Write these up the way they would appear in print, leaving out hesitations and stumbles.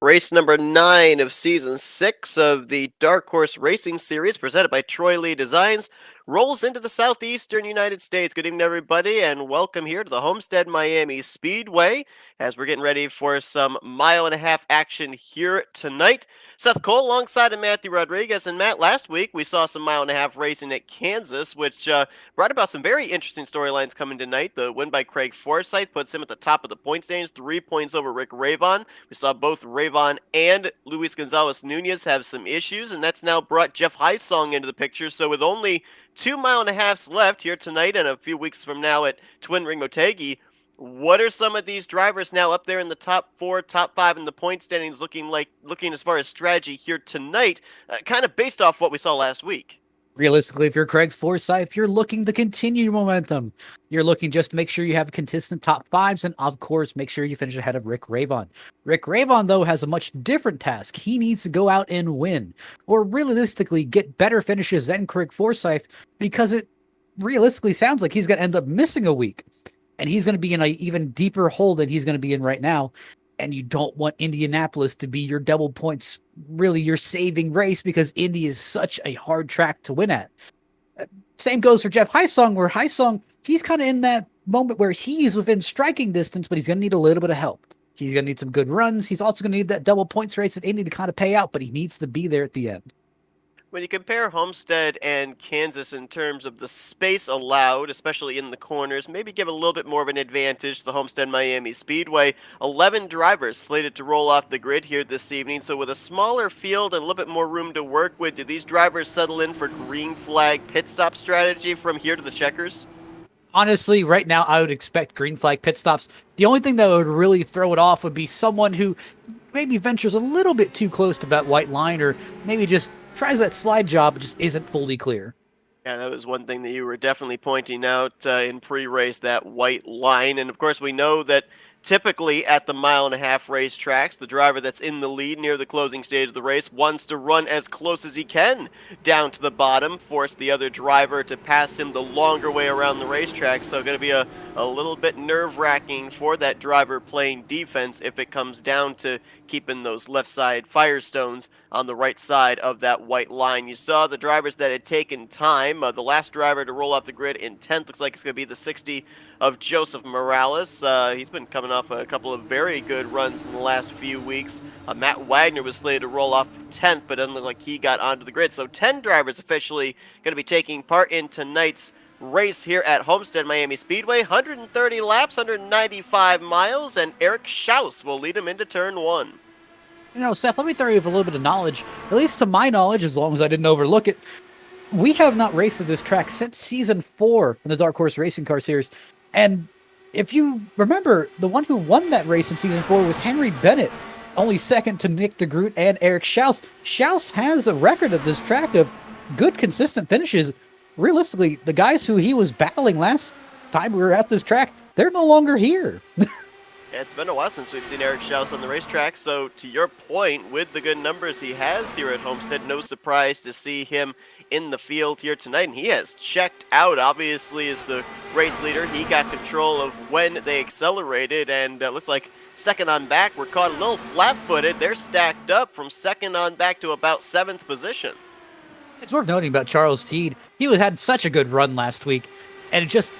Race number 9 of season 6 of the Dark Horse Racing Series, presented by Troy Lee Designs, rolls into the southeastern United States. Good evening, everybody, and welcome here to the Homestead Miami Speedway as we're getting ready for some mile-and-a-half action here tonight. Seth Cole alongside of Matthew Rodriguez. And Matt, last week we saw some mile-and-a-half racing at Kansas, which brought about some very interesting storylines coming tonight. The win by Craig Forsyth puts him at the top of the point standings, 3 points over Rick Ravon. We saw both Ravon and Luis Gonzalez Nunez have some issues, and that's now brought Jeff Heisong into the picture. So with only 2.5 miles left here tonight and a few weeks from now at Twin Ring Motegi, what are some of these drivers now up there in the top 4, top 5 in the point standings looking as far as strategy here tonight, kind of based off what we saw last week? Realistically, if you're Craig Forsyth, you're looking to continue momentum. You're looking just to make sure you have consistent top fives, and of course, make sure you finish ahead of Rick Ravon. Rick Ravon, though, has a much different task. He needs to go out and win, or realistically, get better finishes than Craig Forsyth, because it realistically sounds like he's going to end up missing a week, and he's going to be in an even deeper hole than he's going to be in right now. And you don't want Indianapolis to be your double points, really your saving race, because Indy is such a hard track to win at. Same goes for Jeff Heisong, where Heisong, he's kind of in that moment where he's within striking distance, but he's going to need a little bit of help. He's going to need some good runs. He's also going to need that double points race at Indy to kind of pay out, but he needs to be there at the end. When you compare Homestead and Kansas in terms of the space allowed, especially in the corners, maybe give a little bit more of an advantage to the Homestead Miami Speedway. 11 drivers slated to roll off the grid here this evening, so with a smaller field and a little bit more room to work with, do these drivers settle in for green flag pit stop strategy from here to the checkers? Honestly, right now, I would expect green flag pit stops. The only thing that would really throw it off would be someone who maybe ventures a little bit too close to that white line, or maybe just tries that slide job, but just isn't fully clear. Yeah, that was one thing that you were definitely pointing out in pre-race, that white line. And of course, we know that typically at the mile-and-a-half racetracks, the driver that's in the lead near the closing stage of the race wants to run as close as he can down to the bottom, force the other driver to pass him the longer way around the racetrack. So going to be a little bit nerve-wracking for that driver playing defense if it comes down to keeping those left side firestones on the right side of that white line. You saw the drivers that had taken time. The last driver to roll off the grid in 10th looks like it's going to be the 60 of Joseph Morales. He's been coming off a couple of very good runs in the last few weeks. Matt Wagner was slated to roll off 10th, but doesn't look like he got onto the grid. So 10 drivers officially going to be taking part in tonight's race here at Homestead Miami Speedway. 130 laps, 195 miles, and Eric Schaus will lead him into turn 1. You know, Seth, let me throw you with a little bit of knowledge. At least to my knowledge, as long as I didn't overlook it, we have not raced at this track since season 4 in the Dark Horse Racing Car Series. And if you remember, the one who won that race in season 4 was Henry Bennett, only second to Nick DeGroot and Eric Schaus. Schaus has a record at this track of good, consistent finishes. Realistically, the guys who he was battling last time we were at this track, they're no longer here. Yeah, it's been a while since we've seen Eric Schaus on the racetrack, so to your point, with the good numbers he has here at Homestead, no surprise to see him in the field here tonight, and he has checked out. Obviously, as the race leader, he got control of when they accelerated, and looks like second on back were caught a little flat-footed. They're stacked up from second on back to about 7th position. It's worth noting about Charles Teed. He had such a good run last week, and it just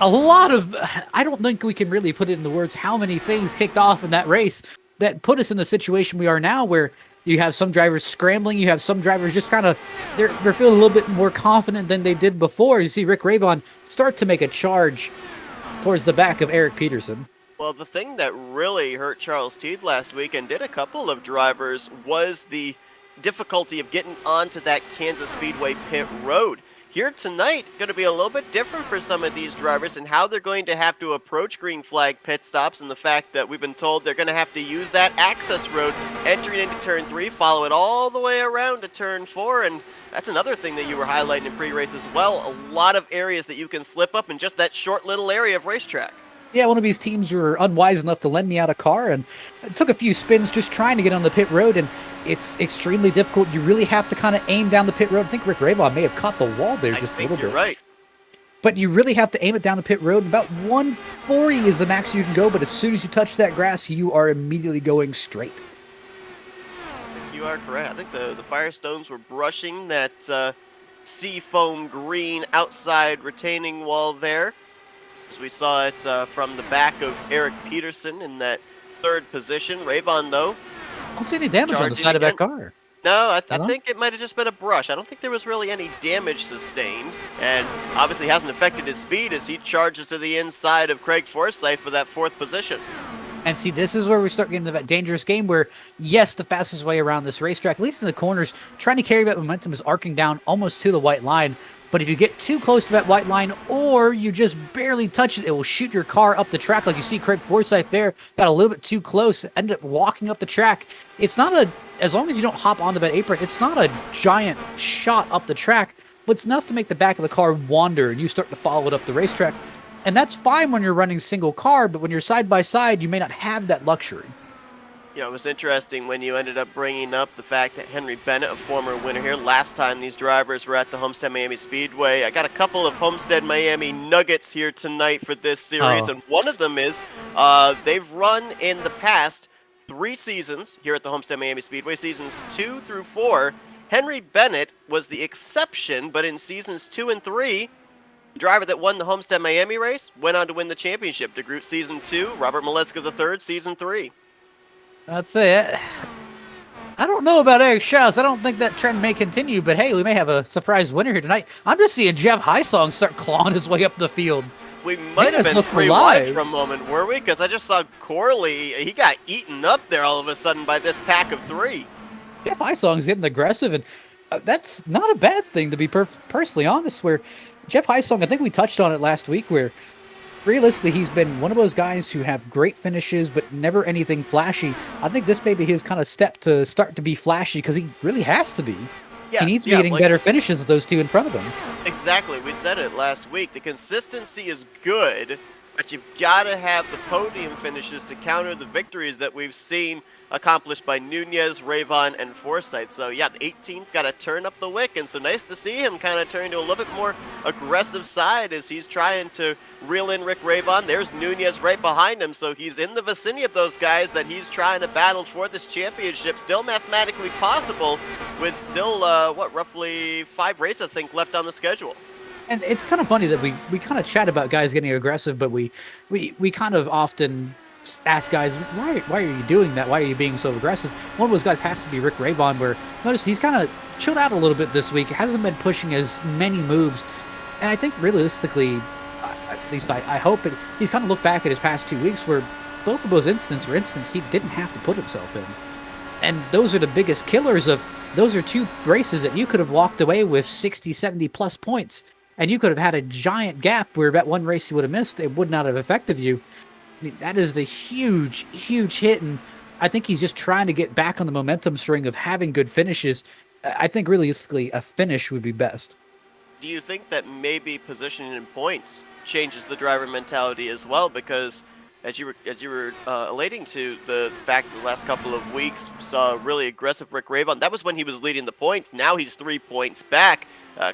a lot of, I don't think we can really put it into words how many things kicked off in that race that put us in the situation we are now, where you have some drivers scrambling, you have some drivers just kind of, they're feeling a little bit more confident than they did before. You see Rick Ravon start to make a charge towards the back of Eric Peterson. Well, the thing that really hurt Charles Teed last week and did a couple of drivers was the difficulty of getting onto that Kansas Speedway pit road. Here tonight, going to be a little bit different for some of these drivers and how they're going to have to approach green flag pit stops, and the fact that we've been told they're going to have to use that access road entering into turn 3, follow it all the way around to turn 4, and that's another thing that you were highlighting in pre-race as well. A lot of areas that you can slip up in just that short little area of racetrack. Yeah, one of these teams were unwise enough to lend me out a car, and it took a few spins just trying to get on the pit road, and it's extremely difficult. You really have to kind of aim down the pit road. I think Rick Ravon may have caught the wall there just a little bit. You're right. But you really have to aim it down the pit road. About 140 is the max you can go, but as soon as you touch that grass, you are immediately going straight. you are correct. I think the Firestones were brushing that seafoam green outside retaining wall there. As we saw it from the back of Eric Peterson in that third position. Rayvon, though, I don't see any damage on the charging side of that again. car. No, I You know? think it might have just been a brush. I don't think there was really any damage sustained, and obviously hasn't affected his speed as he charges to the inside of Craig Forsyth for that fourth position. And see, this is where we start getting to that dangerous game where, yes, the fastest way around this racetrack, at least in the corners, trying to carry that momentum is arcing down almost to the white line. But if you get too close to that white line or you just barely touch it, it will shoot your car up the track. Like you see Craig Forsyth there, got a little bit too close, ended up walking up the track. It's not as long as you don't hop onto that apron, it's not a giant shot up the track, but it's enough to make the back of the car wander and you start to follow it up the racetrack. And that's fine when you're running single car, but when you're side by side, you may not have that luxury. You know, it was interesting when you ended up bringing up the fact that Henry Bennett, a former winner here, last time these drivers were at the Homestead Miami Speedway. I got a couple of Homestead Miami nuggets here tonight for this series, and one of them is they've run in the past 3 seasons here at the Homestead Miami Speedway, seasons 2 through 4. Henry Bennett was the exception, but in seasons 2 and 3, the driver that won the Homestead Miami race went on to win the championship. DeGroot season 2, Robert Maleska III season 3. That's it. I don't know about Eric Schaus. I don't think that trend may continue, but hey, we may have a surprise winner here tonight. I'm just seeing Jeff Highsong start clawing his way up the field. We might have been 3 wide for a moment, were we? Because I just saw Corley. He got eaten up there all of a sudden by this pack of 3. Jeff Highsong's getting aggressive, and that's not a bad thing, to be personally honest, where Jeff Highsong, I think we touched on it last week, where realistically, he's been one of those guys who have great finishes, but never anything flashy. I think this may be his kind of step to start to be flashy, because he really has to be. Yeah, he needs to be getting better finishes with those two in front of him. Exactly. We said it last week. The consistency is good, but you've got to have the podium finishes to counter the victories that we've seen accomplished by Nunez, Rayvon, and Forsyth. So, yeah, the 18's got to turn up the wick, and so nice to see him kind of turn to a little bit more aggressive side as he's trying to reel in Rick Rayvon. There's Nunez right behind him, so he's in the vicinity of those guys that he's trying to battle for this championship. Still mathematically possible with still, roughly 5 races, I think, left on the schedule. And it's kind of funny that we kind of chat about guys getting aggressive, but we kind of often ask guys, why are you doing that? Why are you being so aggressive? One of those guys has to be Rick Rayvon, where notice he's kind of chilled out a little bit this week. Hasn't been pushing as many moves. And I think realistically, at least I hope it, he's kind of looked back at his past 2 weeks where both of those instances he didn't have to put himself in. And those are the biggest killers of, those are 2 races that you could have walked away with 60, 70 plus points. And you could have had a giant gap where that one race you would have missed, it would not have affected you. I mean, that is the huge, huge hit, and I think he's just trying to get back on the momentum string of having good finishes. I think realistically, a finish would be best. Do you think that maybe positioning in points changes the driver mentality as well? Because as you were elating to the fact that the last couple of weeks saw really aggressive Rick Rayvon, that was when he was leading the points. Now he's 3 points back,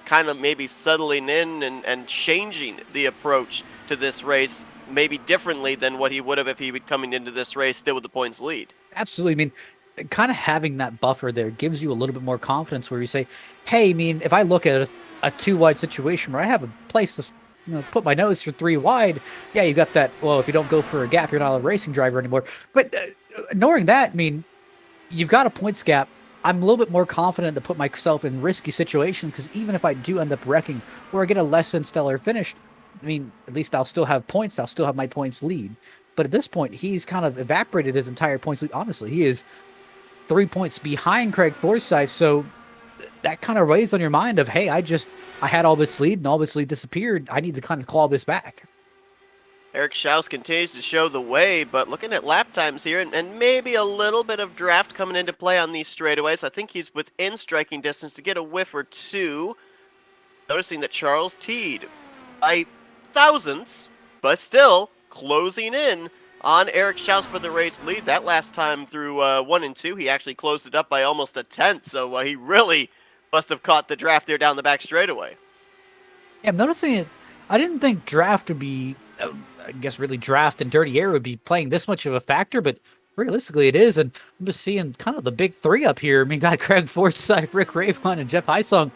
kind of maybe settling in and changing the approach to this race maybe differently than what he would have if he would coming into this race still with the points lead. Absolutely. I mean, kind of having that buffer there gives you a little bit more confidence where you say, hey, I mean, if I look at a 2 wide situation where I have a place to put my nose for 3 wide, yeah, you got that, well, if you don't go for a gap, you're not a racing driver anymore. But knowing that, I mean, you've got a points gap. I'm a little bit more confident to put myself in risky situations, because even if I do end up wrecking or I get a less than stellar finish, I mean, at least I'll still have points. I'll still have my points lead. But at this point, he's kind of evaporated his entire points lead. Honestly, he is 3 points behind Craig Forsyth. So that kind of weighs on your mind of, hey, I had all this lead and all this lead disappeared. I need to kind of claw this back. Eric Schaus continues to show the way, but looking at lap times here, and maybe a little bit of draft coming into play on these straightaways. I think he's within striking distance to get a whiff or 2. Noticing that Charles Teed, by thousandths, but still closing in on Eric Schaus for the race lead. That last time through 1 and 2, he actually closed it up by almost a tenth, so he really must have caught the draft there down the back straightaway. Yeah, I'm noticing it. I didn't think draft would be, I guess really draft and dirty air would be playing this much of a factor, but Realistically, it is, and I'm just seeing kind of the big three up here. I mean, got Craig Forsyth, Rick Ravon, and Jeff Hysong.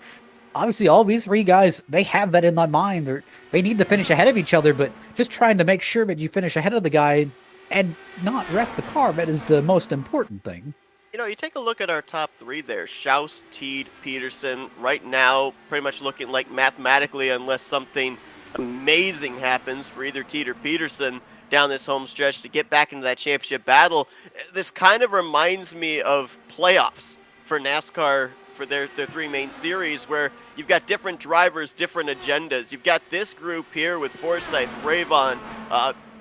Obviously, all these three guys, they have that in my mind. They need to finish ahead of each other, but just trying to make sure that you finish ahead of the guy and not wreck the car, that is the most important thing. You know, you take a look at our top three there. Schaus, Teed, Peterson, right now, pretty much looking like mathematically, unless something amazing happens for either Teed or Peterson down this home stretch to get back into that championship battle. This kind of reminds me of playoffs for NASCAR for their three main series, where you've got different drivers, different agendas. You've got this group here with Forsyth, Ravon,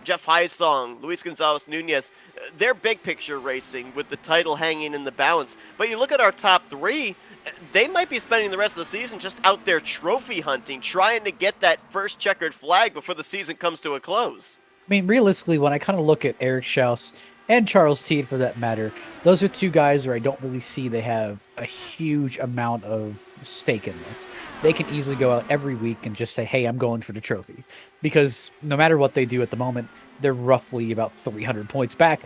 Jeff Hysong, Luis Gonzalez Nunez. They're big picture racing with the title hanging in the balance. But you look at our top three, they might be spending the rest of the season just out there trophy hunting, trying to get that first checkered flag before the season comes to a close. I mean, realistically, when I kind of look at Eric Schaus and Charles Teed for that matter, those are two guys where I don't really see they have a huge amount of stake in this. They can easily go out every week and just say, hey, I'm going for the trophy. Because no matter what they do at the moment, they're roughly about 300 points back.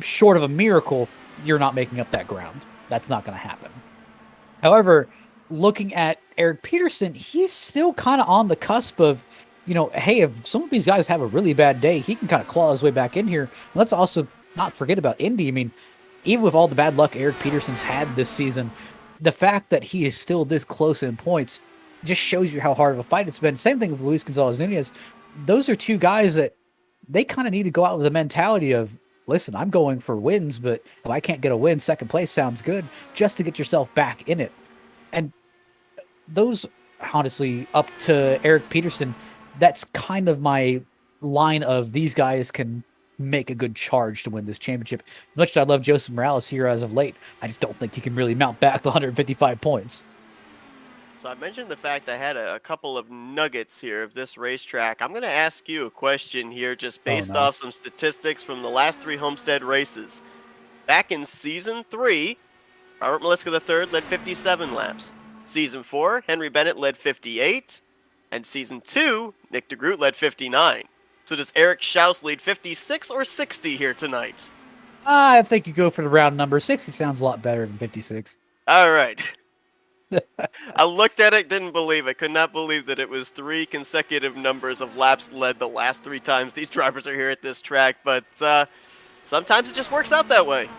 Short of a miracle, you're not making up that ground. That's not going to happen. However, looking at Eric Peterson, he's still kind of on the cusp of, hey, if some of these guys have a really bad day, he can kind of claw his way back in here. And let's also not forget about Indy. I mean, even with all the bad luck Eric Peterson's had this season, the fact that he is still this close in points just shows you how hard of a fight it's been. Same thing with Luis Gonzalez Nunez. Those are two guys that they kind of need to go out with the mentality of, listen, I'm going for wins, but if I can't get a win, second place sounds good, just to get yourself back in it. And those, honestly, up to Eric Peterson, that's kind of my line of these guys can make a good charge to win this championship. Much as I love Joseph Morales here as of late, I just don't think he can really mount back the 155 points. So I mentioned the fact I had a couple of nuggets here of this racetrack. I'm going to ask you a question here just based off some statistics from the last three Homestead races. Back in Season 3, Robert Maliska III led 57 laps. Season 4, Henry Bennett led 58. And Season 2, Nick DeGroot led 59. So does Eric Schaus lead 56 or 60 here tonight? I think you go for the round number. 60 sounds a lot better than 56. All right. I looked at it, didn't believe it. Could not believe that it was three consecutive numbers of laps led the last three times these drivers are here at this track. But sometimes it just works out that way. It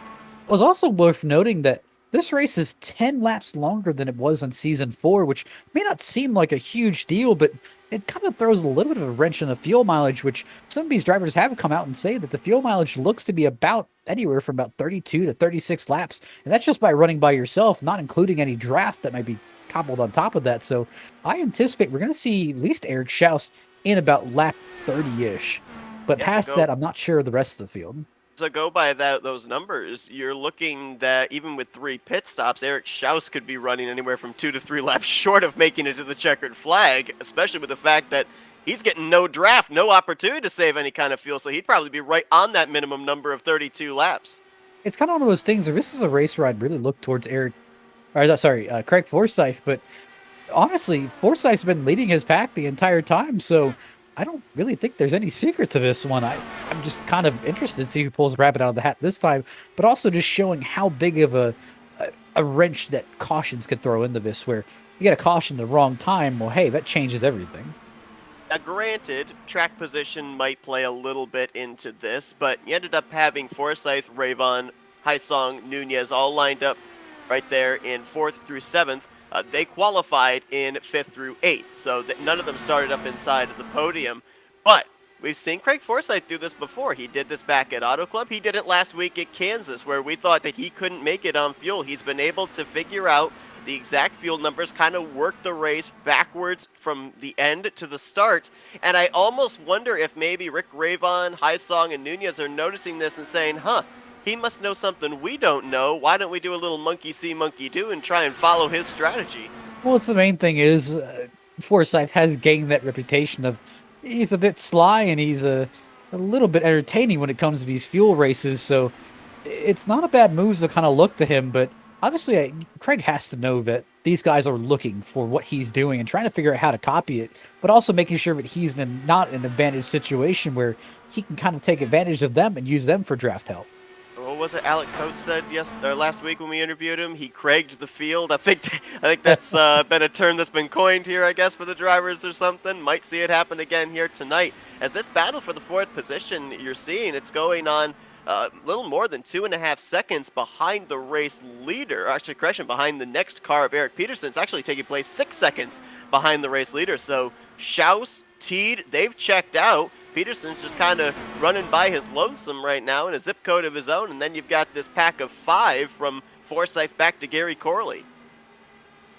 was also worth noting that this race is 10 laps longer than it was in Season 4, which may not seem like a huge deal, but it kind of throws a little bit of a wrench in the fuel mileage, which some of these drivers have come out and say that the fuel mileage looks to be about anywhere from about 32 to 36 laps. And that's just by running by yourself, not including any draft that might be coupled on top of that. So I anticipate we're going to see at least Eric Schaus in about lap 30-ish. But past that, I'm not sure of the rest of the field. So go by those numbers, you're looking that even with 3 pit stops, Eric Schaus could be running anywhere from 2 to 3 laps short of making it to the checkered flag, especially with the fact that he's getting no draft, no opportunity to save any kind of fuel, so he'd probably be right on that minimum number of 32 laps. It's kind of one of those things where this is a race where I'd really look towards Craig Forsyth, but honestly, Forsyth's been leading his pack the entire time, so I don't really think there's any secret to this one. I'm just kind of interested to see who pulls the rabbit out of the hat this time, but also just showing how big of a wrench that cautions could throw into this, where you get a caution the wrong time, well, hey, that changes everything. Now, granted, track position might play a little bit into this, but you ended up having Forsyth, Ravon, Hysong, Nunez all lined up right there in 4th through 7th. They qualified in 5th through 8th, so that none of them started up inside of the podium. But we've seen Craig Forsyth do this before. He did this back at Auto Club. He did it last week at Kansas, where we thought that he couldn't make it on fuel. He's been able to figure out the exact fuel numbers, kind of work the race backwards from the end to the start. And I almost wonder if maybe Rick Ravon, Hysong, and Nunez are noticing this and saying, he must know something we don't know. Why don't we do a little monkey see, monkey do and try and follow his strategy? Well, it's the main thing is Forsyth has gained that reputation of he's a bit sly and he's a little bit entertaining when it comes to these fuel races. So it's not a bad move to kind of look to him. But obviously, Craig has to know that these guys are looking for what he's doing and trying to figure out how to copy it, but also making sure that he's not in an advantage situation where he can kind of take advantage of them and use them for draft help. what was it Alec Coates said last week when we interviewed him? He Craiged the field. I think that's been a term that's been coined here, I guess, for the drivers or something. Might see it happen again here tonight. As this battle for the 4th position you're seeing, it's going on a little more than 2.5 seconds behind the race leader. Actually, correction, behind the next car of Eric Peterson. It's actually taking place 6 seconds behind the race leader. So Schaus, Teed, they've checked out. Peterson's just kind of running by his lonesome right now in a zip code of his own, and then you've got this pack of 5 from Forsyth back to Gary Corley.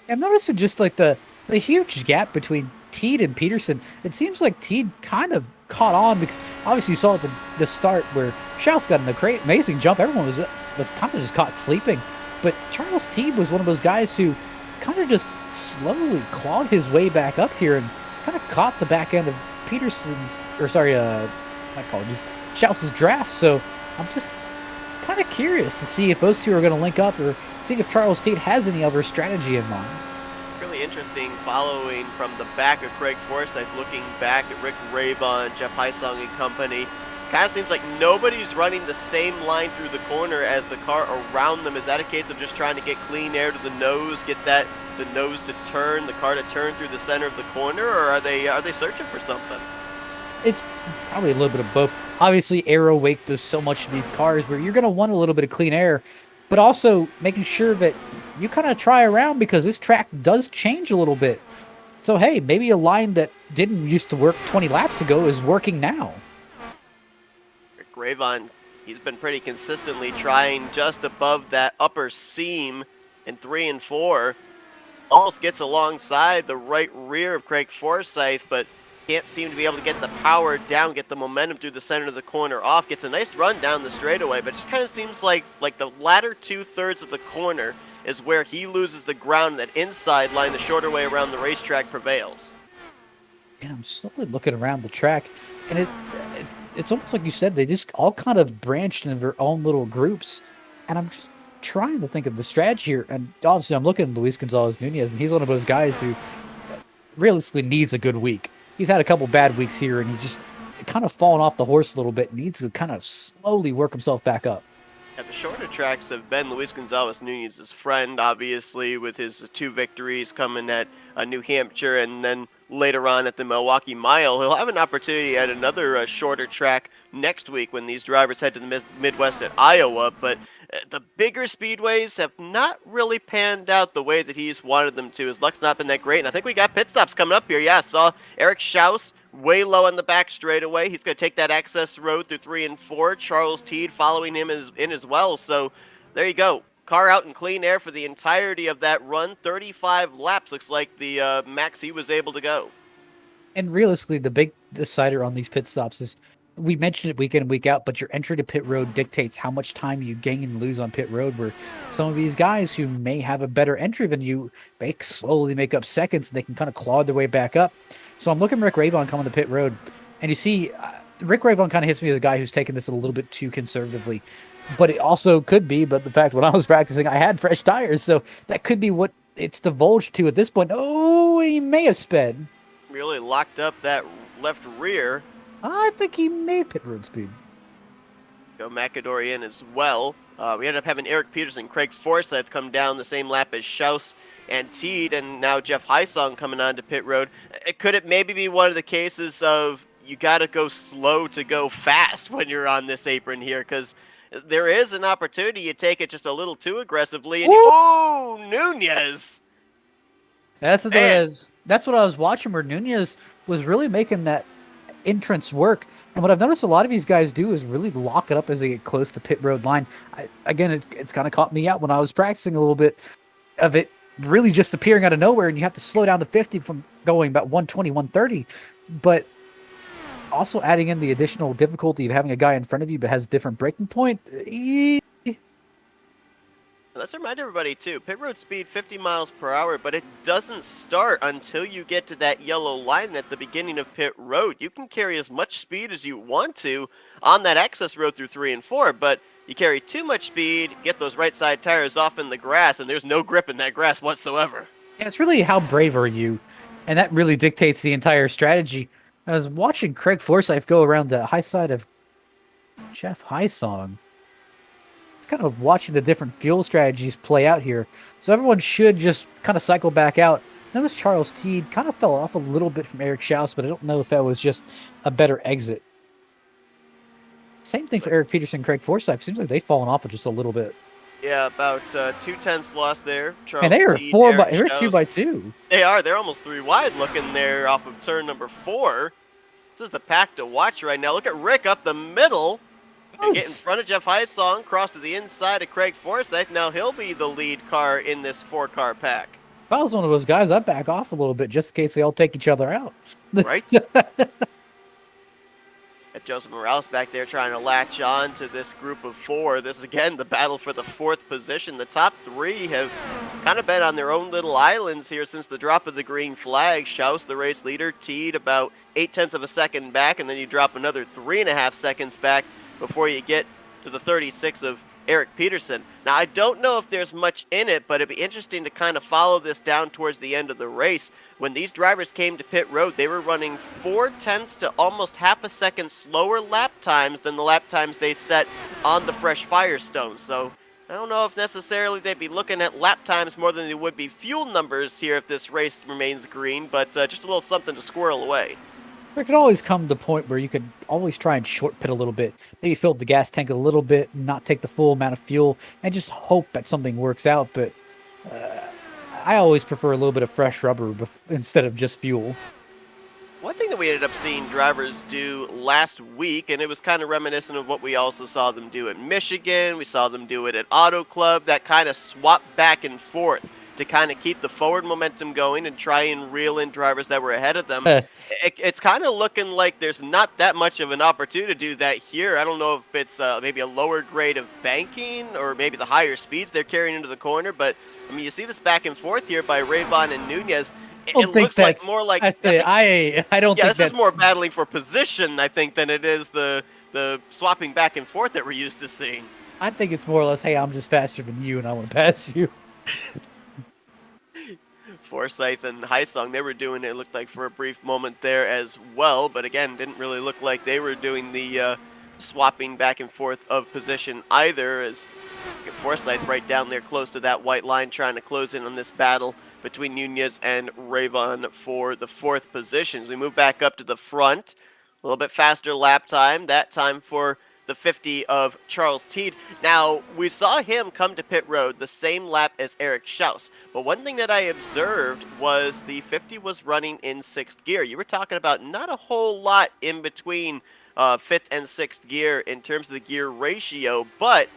I'm noticing just like the huge gap between Teed and Peterson. It seems like Teed kind of caught on because obviously you saw at the start where Schaus got an amazing jump. Everyone was kind of just caught sleeping, but Charles Teed was one of those guys who kind of just slowly clawed his way back up here and kind of caught the back end of my apologies, Schaus's draft. So I'm just kind of curious to see if those two are going to link up or see if Charles Teed has any other strategy in mind. Really interesting following from the back of Craig Forsyth, looking back at Rick Raybon, Jeff Heisong and company. Kind of seems like nobody's running the same line through the corner as the car around them. Is that a case of just trying to get clean air to the nose, get the nose to turn, the car to turn through the center of the corner, or are they searching for something? It's probably a little bit of both. Obviously, aero wake does so much to these cars where you're going to want a little bit of clean air, but also making sure that you kind of try around because this track does change a little bit. So, hey, maybe a line that didn't used to work 20 laps ago is working now. Raybon, he's been pretty consistently trying just above that upper seam in 3 and 4. Almost gets alongside the right rear of Craig Forsyth, but can't seem to be able to get the power down, get the momentum through the center of the corner off. Gets a nice run down the straightaway, but it just kind of seems like the latter 2/3 of the corner is where he loses the ground. That inside line, the shorter way around the racetrack, prevails. And I'm slowly looking around the track, and it's almost like you said, they just all kind of branched into their own little groups. And I'm just trying to think of the strategy here. And obviously, I'm looking at Luis Gonzalez Nunez, and he's one of those guys who realistically needs a good week. He's had a couple bad weeks here, and he's just kind of fallen off the horse a little bit. Needs to kind of slowly work himself back up. The shorter tracks have been Luis Gonzalez Nunez's friend, obviously, with his 2 victories coming at New Hampshire and then later on at the Milwaukee Mile. He'll have an opportunity at another shorter track next week when these drivers head to the Midwest at Iowa, but the bigger speedways have not really panned out the way that he's wanted them to. His luck's not been that great, and I think we got pit stops coming up here. Yeah, saw Eric Schaus way low on the back straightaway. He's going to take that access road through 3 and 4. Charles Teed following him in as well. So there you go. Car out in clean air for the entirety of that run. 35 laps looks like the max he was able to go. And realistically, the big decider on these pit stops is, we mentioned it week in and week out, but your entry to pit road dictates how much time you gain and lose on pit road, where some of these guys who may have a better entry than you may slowly make up seconds, and they can kind of claw their way back up. So I'm looking at Rick Raybon coming to pit road, and you see Rick Raybon kind of hits me as a guy who's taking this a little bit too conservatively. But it also could be, but the fact when I was practicing, I had fresh tires, so that could be what it's divulged to at this point. Oh, he may have sped. Really locked up that left rear. I think he made pit road speed. Go McAdory in as well. We ended up having Eric Peterson, Craig Forsyth come down the same lap as Schaus and Teed, and now Jeff Heisong coming on to pit road. Could it maybe be one of the cases of you got to go slow to go fast when you're on this apron here? Because there is an opportunity you take it just a little too aggressively, and Nunez! That's the thing is, that's what I was watching, where Nunez was really making that entrance work. And what I've noticed a lot of these guys do is really lock it up as they get close to pit road line. It's kind of caught me out when I was practicing a little bit of it really just appearing out of nowhere, and you have to slow down to 50 from going about 120, 130. But also adding in the additional difficulty of having a guy in front of you but has a different braking point. Let's remind everybody, too, pit road speed 50 miles per hour, but it doesn't start until you get to that yellow line at the beginning of pit road. You can carry as much speed as you want to on that access road through 3 and 4, but you carry too much speed, get those right side tires off in the grass, and there's no grip in that grass whatsoever. Yeah, it's really how brave are you, and that really dictates the entire strategy. I was watching Craig Forsyth go around the high side of Jeff Heisong. kind of watching the different fuel strategies play out here. So everyone should just kind of cycle back out. Notice Charles Teed kind of fell off a little bit from Eric Schaus, but I don't know if that was just a better exit. Same thing for Eric Peterson, Craig Forsyth. Seems like they've fallen off just a little bit. Yeah, about 2/10 loss there. And Charles they are Teed, Eric they're Schaus. 2x2. They are. They're almost 3 wide looking there off of turn number 4. This is the pack to watch right now. Look at Rick up the middle. And get in front of Jeff Hysong, cross to the inside of Craig Forsyth. Now he'll be the lead car in this 4-car pack. If I was one of those guys, I'd back off a little bit just in case they all take each other out. Right? Got Joseph Morales back there trying to latch on to this group of 4. This is, again, the battle for the 4th position. The top 3 have kind of been on their own little islands here since the drop of the green flag. Schaus, the race leader, Teed about 0.8 of a second back, and then you drop another 3.5 seconds back before you get to the 36 of Eric Peterson. Now, I don't know if there's much in it, but it'd be interesting to kind of follow this down towards the end of the race. When these drivers came to pit road, they were running 0.4 to almost half a second slower lap times than the lap times they set on the fresh Firestone. So I don't know if necessarily they'd be looking at lap times more than they would be fuel numbers here if this race remains green, but just a little something to squirrel away. There could always come the point where you could always try and short pit a little bit. Maybe fill up the gas tank a little bit, not take the full amount of fuel, and just hope that something works out. But I always prefer a little bit of fresh rubber instead of just fuel. One thing that we ended up seeing drivers do last week, and it was kind of reminiscent of what we also saw them do at Michigan, we saw them do it at Auto Club, that kind of swap back and forth to kind of keep the forward momentum going and try and reel in drivers that were ahead of them. It's kind of looking like there's not that much of an opportunity to do that here. I don't know if it's maybe a lower grade of banking or maybe the higher speeds they're carrying into the corner, but I mean, you see this back and forth here by Raybon and Nunez. It looks like more like I don't think this is more battling for position, I think, than it is the swapping back and forth that we're used to seeing. I think it's more or less, hey, I'm just faster than you and I want to pass you. Forsyth and Hysong, they were doing it looked like for a brief moment there as well, but again, didn't really look like they were doing the swapping back and forth of position either, as Forsyth right down there close to that white line trying to close in on this battle between Nunez and Raybon for the 4th position. As we move back up to the front, a little bit faster lap time, that time for the 50 of Charles Teed. Now, we saw him come to pit road the same lap as Eric Schaus, but one thing that I observed was the 50 was running in 6th gear. You were talking about not a whole lot in between 5th and 6th gear in terms of the gear ratio, but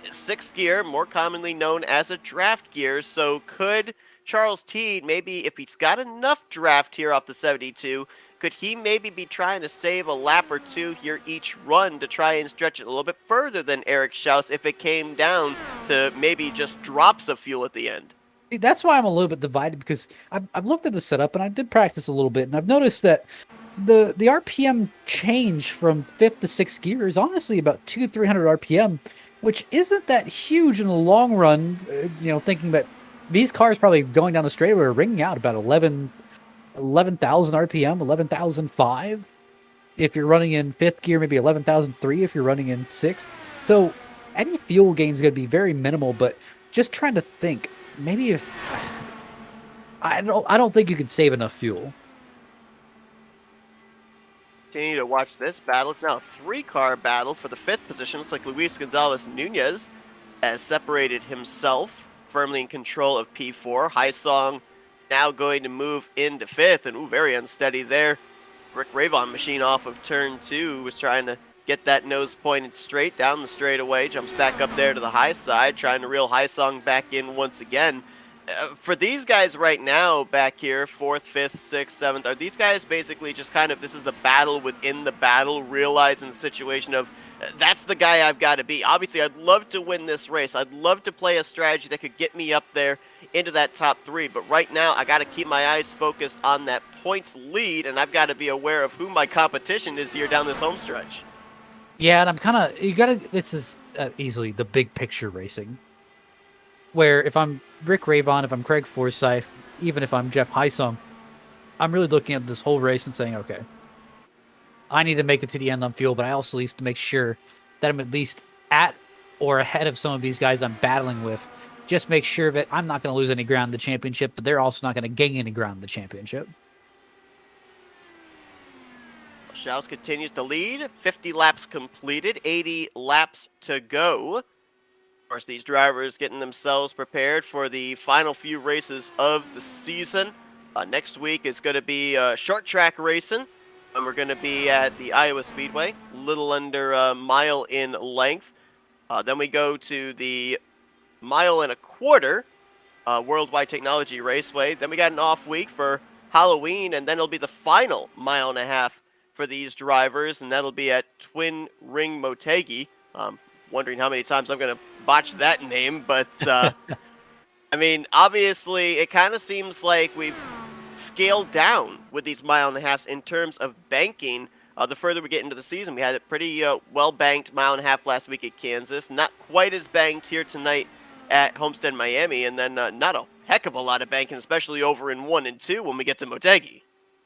6th gear, more commonly known as a draft gear, so could Charles Teed, maybe if he's got enough draft here off the 72, could he maybe be trying to save a lap or 2 here each run to try and stretch it a little bit further than Eric Schaus if it came down to maybe just drops of fuel at the end? See, that's why I'm a little bit divided, because I've looked at the setup and I did practice a little bit, and I've noticed that the RPM change from 5th to 6th gear is honestly about 200-300 RPM, which isn't that huge in the long run. Thinking that these cars probably going down the straightaway are ringing out about 11,000 RPM, 11,005 if you're running in 5th gear, maybe 11,003 if you're running in 6th. So any fuel gain is going to be very minimal, but just trying to think, maybe if I don't think you can save enough fuel. Continue to watch this battle. It's now a 3-car battle for the 5th position. Looks like Luis Gonzalez Nunez has separated himself firmly in control of P4. Hysong now going to move into 5th, and very unsteady there. Rick Raybon machine off of turn 2 was trying to get that nose pointed straight down the straightaway, jumps back up there to the high side, trying to reel Hysong back in once again. For these guys right now back here, 4th, 5th, 6th, 7th, are these guys basically just kind of, this is the battle within the battle, realizing the situation of, that's the guy I've got to be. Obviously, I'd love to win this race. I'd love to play a strategy that could get me up there into that top 3. But right now, I got to keep my eyes focused on that points lead, and I've got to be aware of who my competition is here down this home stretch. Yeah, and I'm kind of, this is easily the big picture racing, where if I'm Rick Raybon, if I'm Craig Forsyth, even if I'm Jeff Hysong, I'm really looking at this whole race and saying, okay, I need to make it to the end on fuel, but I also need to make sure that I'm at least at or ahead of some of these guys I'm battling with. Just make sure that I'm not going to lose any ground in the championship, but they're also not going to gain any ground in the championship. Schaus continues to lead. 50 laps completed, 80 laps to go. Of course, these drivers getting themselves prepared for the final few races of the season. Next week is going to be short track racing, and we're going to be at the Iowa Speedway, a little under a mile in length. Then we go to the mile and a quarter Worldwide Technology Raceway. Then we got an off week for Halloween, and then it'll be the final mile and a half for these drivers, and that'll be at Twin Ring Motegi. Wondering how many times I'm going to botch that name, but I mean, obviously, it kind of seems like we've scaled down with these mile and a halves in terms of banking. The further we get into the season, we had a pretty well banked mile and a half last week at Kansas. Not quite as banked here tonight at Homestead, Miami, and then not a heck of a lot of banking, especially over in 1 and 2 when we get to Motegi.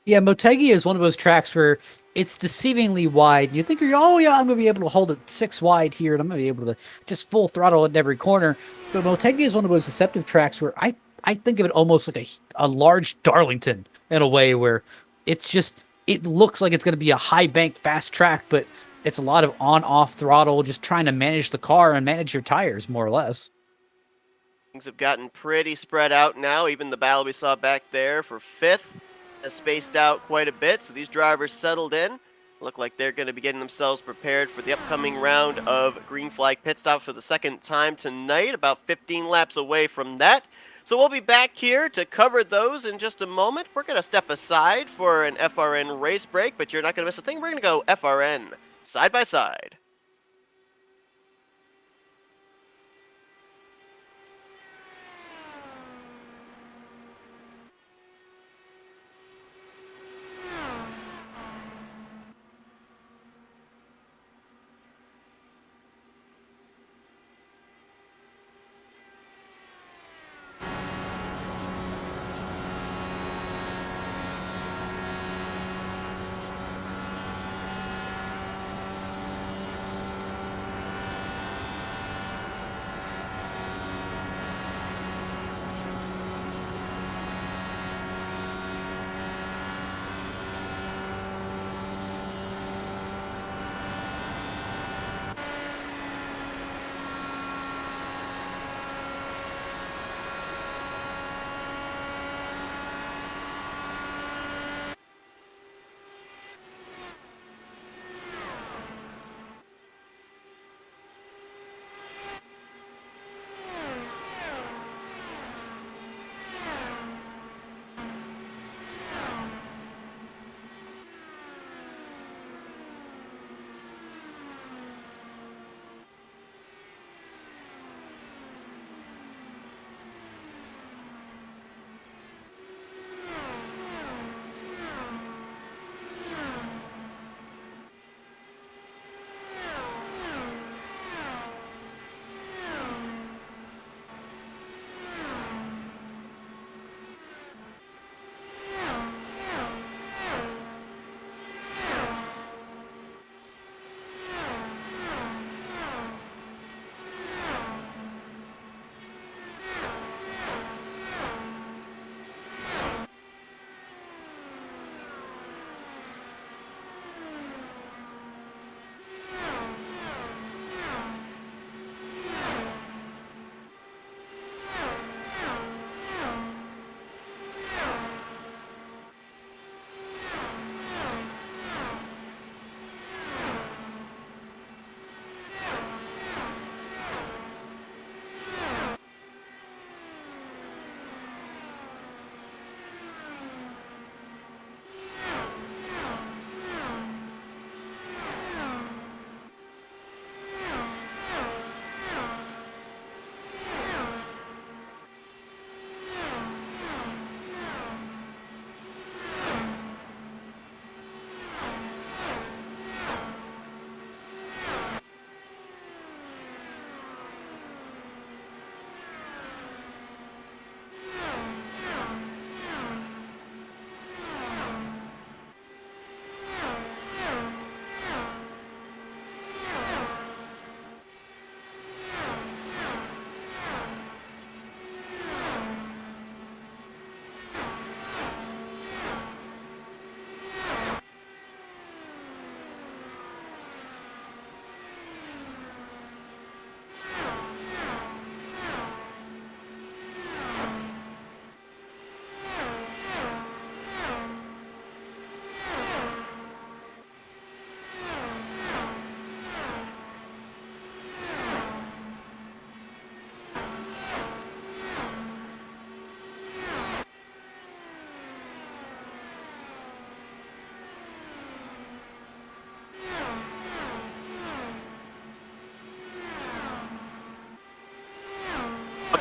Yeah, Motegi is one of those tracks where it's deceivingly wide. You think, oh yeah, I'm going to be able to hold it 6 wide here, and I'm going to be able to just full throttle it in every corner. But Motegi is one of those deceptive tracks where I think of it almost like a large Darlington in a way, where it's just, it looks like it's going to be a high banked fast track, but it's a lot of on-off throttle, just trying to manage the car and manage your tires, more or less. Things have gotten pretty spread out now. Even the battle we saw back there for 5th has spaced out quite a bit, so these drivers settled in. Look like they're going to be getting themselves prepared for the upcoming round of green flag pit stop for the second time tonight, about 15 laps away from that. So we'll be back here to cover those in just a moment. We're going to step aside for an FRN race break, but you're not going to miss a thing. We're going to go FRN side by side.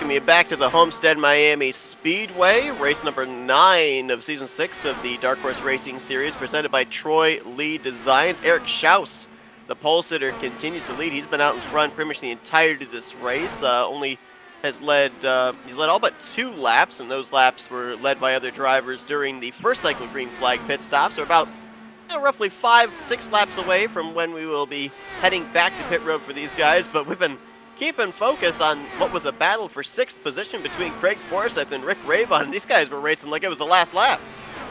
welcome you back to the Homestead Miami Speedway, race number 9 of Season 6 of the Dark Horse Racing Series, presented by Troy Lee Designs. Eric Schaus, the pole sitter, continues to lead. He's been out in front pretty much the entirety of this race. He's led all but 2 laps, and those laps were led by other drivers during the first cycle of green flag pit stops. We're about roughly 5-6 laps away from when we will be heading back to pit road for these guys, but we've been keeping focus on what was a battle for 6th position between Craig Forsyth and Rick Rabon. These guys were racing like it was the last lap.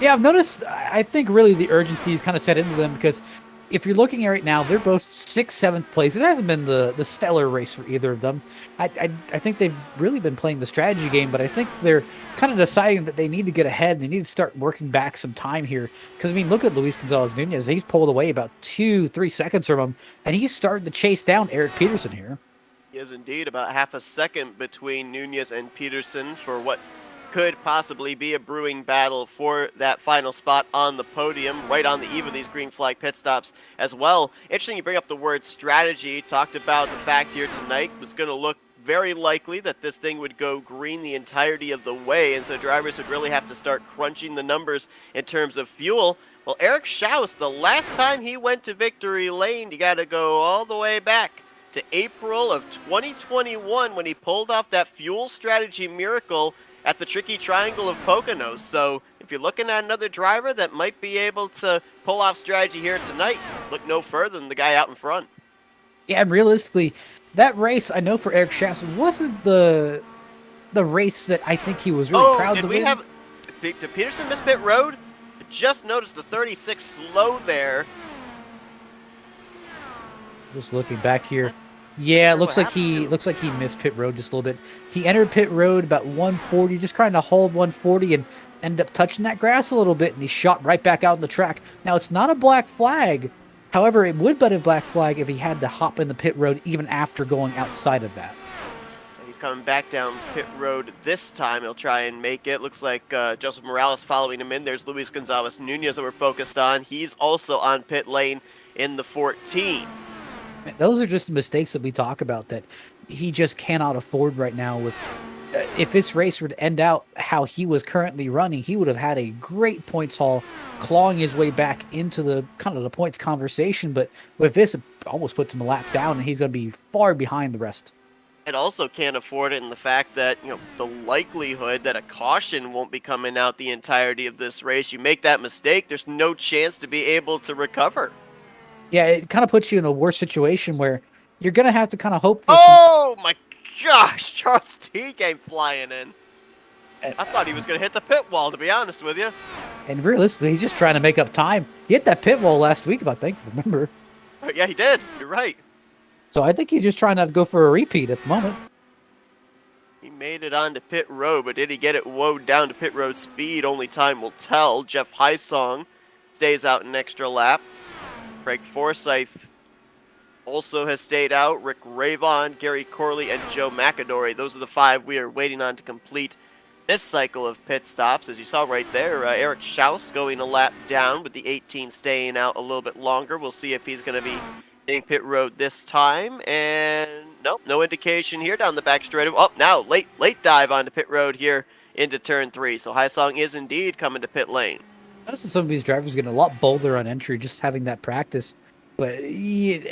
Yeah, I've noticed, I think really the urgency is kind of set into them because if you're looking at right now, they're both 6th, 7th place. It hasn't been the stellar race for either of them. I think they've really been playing the strategy game, but I think they're kind of deciding that they need to get ahead. They need to start working back some time here. Because, I mean, look at Luis Gonzalez Nunez. He's pulled away about 2-3 seconds from him, and he's starting to chase down Eric Peterson here. He is indeed about half a second between Nunez and Peterson for what could possibly be a brewing battle for that final spot on the podium, right on the eve of these green flag pit stops as well. Interesting you bring up the word strategy. Talked about the fact here tonight was going to look very likely that this thing would go green the entirety of the way, and so drivers would really have to start crunching the numbers in terms of fuel. Well, Eric Schaus, the last time he went to victory lane, you got to go all the way back to April of 2021 when he pulled off that fuel strategy miracle at the tricky triangle of Poconos. So if you're looking at another driver that might be able to pull off strategy here tonight, look no further than the guy out in front. Yeah, and realistically, that race, I know for Eric Schaus, wasn't the race that I think he was really proud to win. Did Peterson miss pit road? I just noticed the 36 slow there. Just looking back here. Yeah, it looks like he missed pit road just a little bit. He entered pit road about 140, just trying to hold 140 and ended up touching that grass a little bit, and he shot right back out on the track. Now, it's not a black flag. However, it would be a black flag if he had to hop in the pit road even after going outside of that. So he's coming back down pit road this time. He'll try and make it. Looks like Joseph Morales following him in. There's Luis Gonzalez Nunez that we're focused on. He's also on pit lane in the 14. Those are just the mistakes that we talk about that he just cannot afford right now. With if this race were to end out how he was currently running, he would have had a great points haul, clawing his way back into the kind of the points conversation. But with this, it almost puts him a lap down, and he's going to be far behind the rest. It also can't afford it in the fact that, the likelihood that a caution won't be coming out the entirety of this race. You make that mistake, there's no chance to be able to recover. Yeah, it kind of puts you in a worse situation where you're going to have to kind of hope for Oh my gosh, Charles T came flying in. I thought he was going to hit the pit wall, to be honest with you. And realistically, he's just trying to make up time. He hit that pit wall last week, I think, remember? Yeah, he did. You're right. So I think he's just trying to go for a repeat at the moment. He made it onto pit road, but did he get it woed down to pit road speed? Only time will tell. Jeff Hysong stays out an extra lap. Craig Forsyth also has stayed out. Rick Ravon, Gary Corley, and Joe McAdory. Those are the 5 we are waiting on to complete this cycle of pit stops. As you saw right there, Eric Schaus going a lap down with the 18 staying out a little bit longer. We'll see if he's going to be hitting pit road this time. And nope, no indication here down the back straight. Oh, now late dive onto pit road here into turn 3. So Hysong is indeed coming to pit lane. Notice some of these drivers getting a lot bolder on entry, just having that practice. But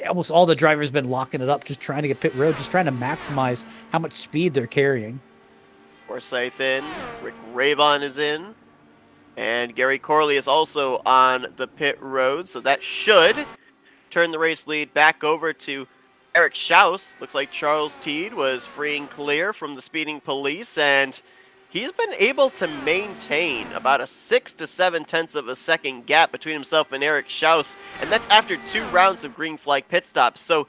almost all the drivers been locking it up, just trying to get pit road, just trying to maximize how much speed they're carrying. Forsyth in, Rick Ravon is in, and Gary Corley is also on the pit road, so that should turn the race lead back over to Eric Schaus. Looks like Charles Teed was free and clear from the speeding police, and he's been able to maintain about a 6 to 7 tenths of a second gap between himself and Eric Schaus, and that's after 2 rounds of green flag pit stops. So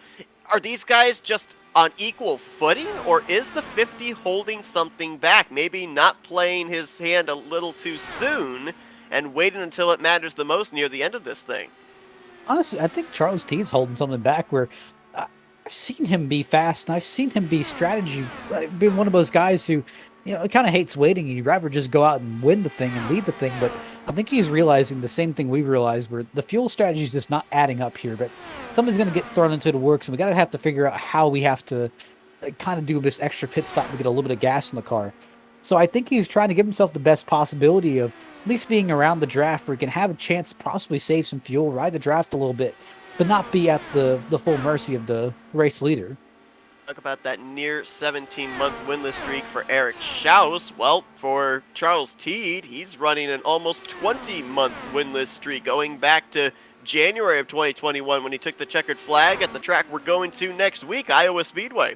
are these guys just on equal footing, or is the 50 holding something back? Maybe not playing his hand a little too soon and waiting until it matters the most near the end of this thing? Honestly, I think Charles T's holding something back where I've seen him be fast, and I've seen him be strategy, being one of those guys who, kind of hates waiting. He'd rather just go out and win the thing and lead the thing. But I think he's realizing the same thing we realized, where the fuel strategy is just not adding up here. But something's going to get thrown into the works, and we have to figure out how we have to kind of do this extra pit stop to get a little bit of gas in the car. So I think he's trying to give himself the best possibility of at least being around the draft where he can have a chance to possibly save some fuel, ride the draft a little bit, but not be at the full mercy of the race leader. Talk about that near 17-month winless streak for Eric Schaus. Well, for Charles Teed, he's running an almost 20-month winless streak going back to January of 2021 when he took the checkered flag at the track we're going to next week, Iowa Speedway.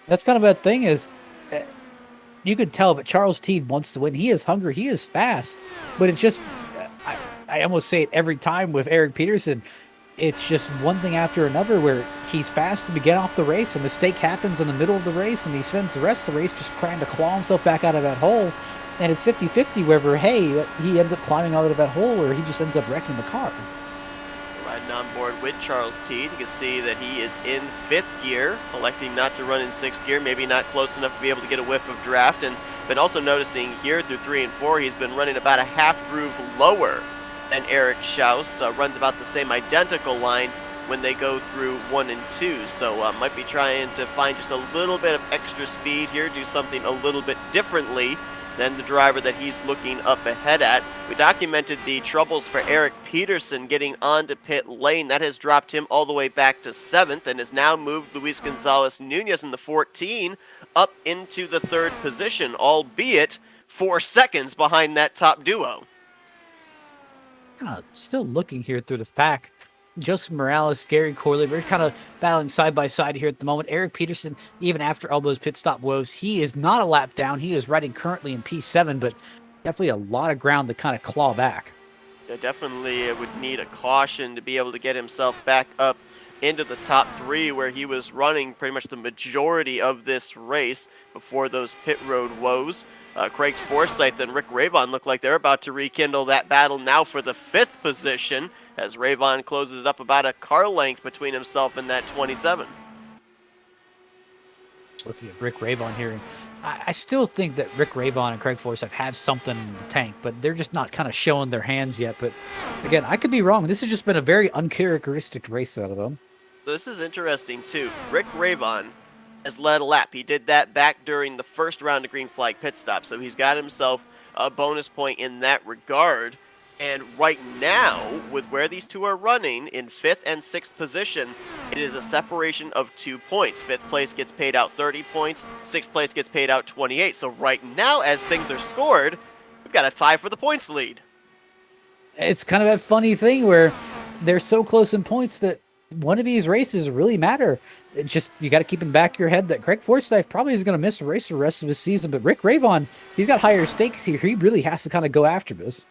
That's kind of a thing is, you could tell, but Charles Teed wants to win. He is hungry. He is fast. But it's just, I almost say it every time with Eric Peterson. It's just one thing after another where he's fast to begin off the race. A mistake happens in the middle of the race, and he spends the rest of the race just trying to claw himself back out of that hole. And it's 50-50 whether, hey, he ends up climbing out of that hole or he just ends up wrecking the car. Riding on board with Charles Teed, you can see that he is in 5th gear, electing not to run in 6th gear, maybe not close enough to be able to get a whiff of draft. And been also noticing here through 3 and 4, he's been running about a half groove lower than Eric Schaus. Runs about the same identical line when they go through 1 and 2. So might be trying to find just a little bit of extra speed here, do something a little bit differently than the driver that he's looking up ahead at. We documented the troubles for Eric Peterson getting onto pit lane. That has dropped him all the way back to 7th and has now moved Luis Gonzalez Nunez in the 14 up into the 3rd position, albeit 4 seconds behind that top duo. Still looking here through the pack. Joseph Morales, Gary Corley, we're kind of battling side by side here at the moment. Eric Peterson, even after all those pit stop woes, he is not a lap down. He is riding currently in P7, but definitely a lot of ground to kind of claw back. Yeah, definitely would need a caution to be able to get himself back up into the top 3 where he was running pretty much the majority of this race before those pit road woes. Craig Forsyth and Rick Ravon look like they're about to rekindle that battle now for the 5th position as Ravon closes up about a car length between himself and that 27. Looking at Rick Ravon here, I still think that Rick Ravon and Craig Forsyth have something in the tank, but they're just not kind of showing their hands yet. But again, I could be wrong. This has just been a very uncharacteristic race out of them. This is interesting too. Rick Ravon has led a lap. He did that back during the first round of green flag pit stop, so he's got himself a bonus point in that regard. And right now, with where these two are running in 5th and 6th position, it is a separation of 2 points. 5th place gets paid out 30 points, 6th place gets paid out 28. So right now, as things are scored, we've got a tie for the points lead. It's kind of that funny thing where they're so close in points that one of these races really matter. It just, you got to keep in the back of your head that Craig Forsyth probably is going to miss a race the rest of his season, but Rick Ravon, he's got higher stakes here. He really has to kind of go after this.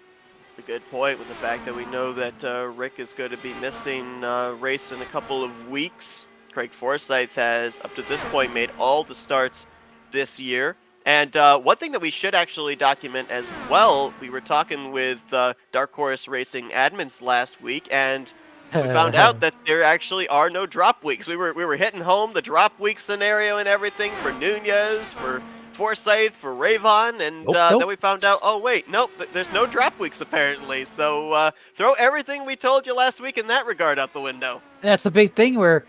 A good point with the fact that we know that Rick is going to be missing race in a couple of weeks. Craig Forsyth has, up to this point, made all the starts this year. And one thing that we should actually document as well, we were talking with Dark Horse Racing admins last week, and we found out that there actually are no drop weeks. We were hitting home the drop week scenario and everything for Nunez, for Forsyth, for Ravon, and then we found out, oh wait, nope, there's no drop weeks apparently. So throw everything we told you last week in that regard out the window. That's the big thing where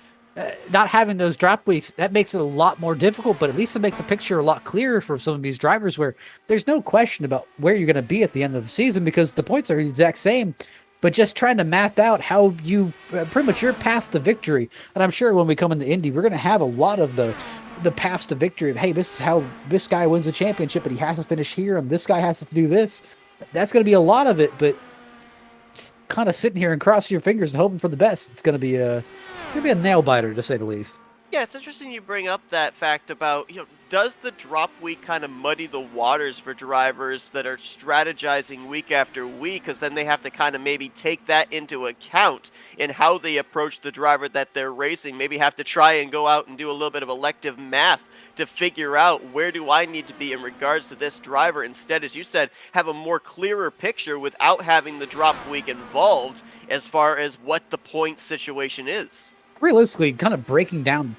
not having those drop weeks, that makes it a lot more difficult, but at least it makes the picture a lot clearer for some of these drivers where there's no question about where you're going to be at the end of the season because the points are the exact same. But just trying to math out how you, pretty much your path to victory. And I'm sure when we come into Indy, we're going to have a lot of the paths to victory of, hey, this is how this guy wins the championship, but he has to finish here, and this guy has to do this. That's going to be a lot of it, but just kind of sitting here and crossing your fingers and hoping for the best. It's going to be a nail biter, to say the least. Yeah, it's interesting you bring up that fact about, does the drop week kind of muddy the waters for drivers that are strategizing week after week, because then they have to kind of maybe take that into account in how they approach the driver that they're racing, maybe have to try and go out and do a little bit of elective math to figure out where do I need to be in regards to this driver. Instead, as you said, have a more clearer picture without having the drop week involved as far as what the point situation is. Realistically, kind of breaking down the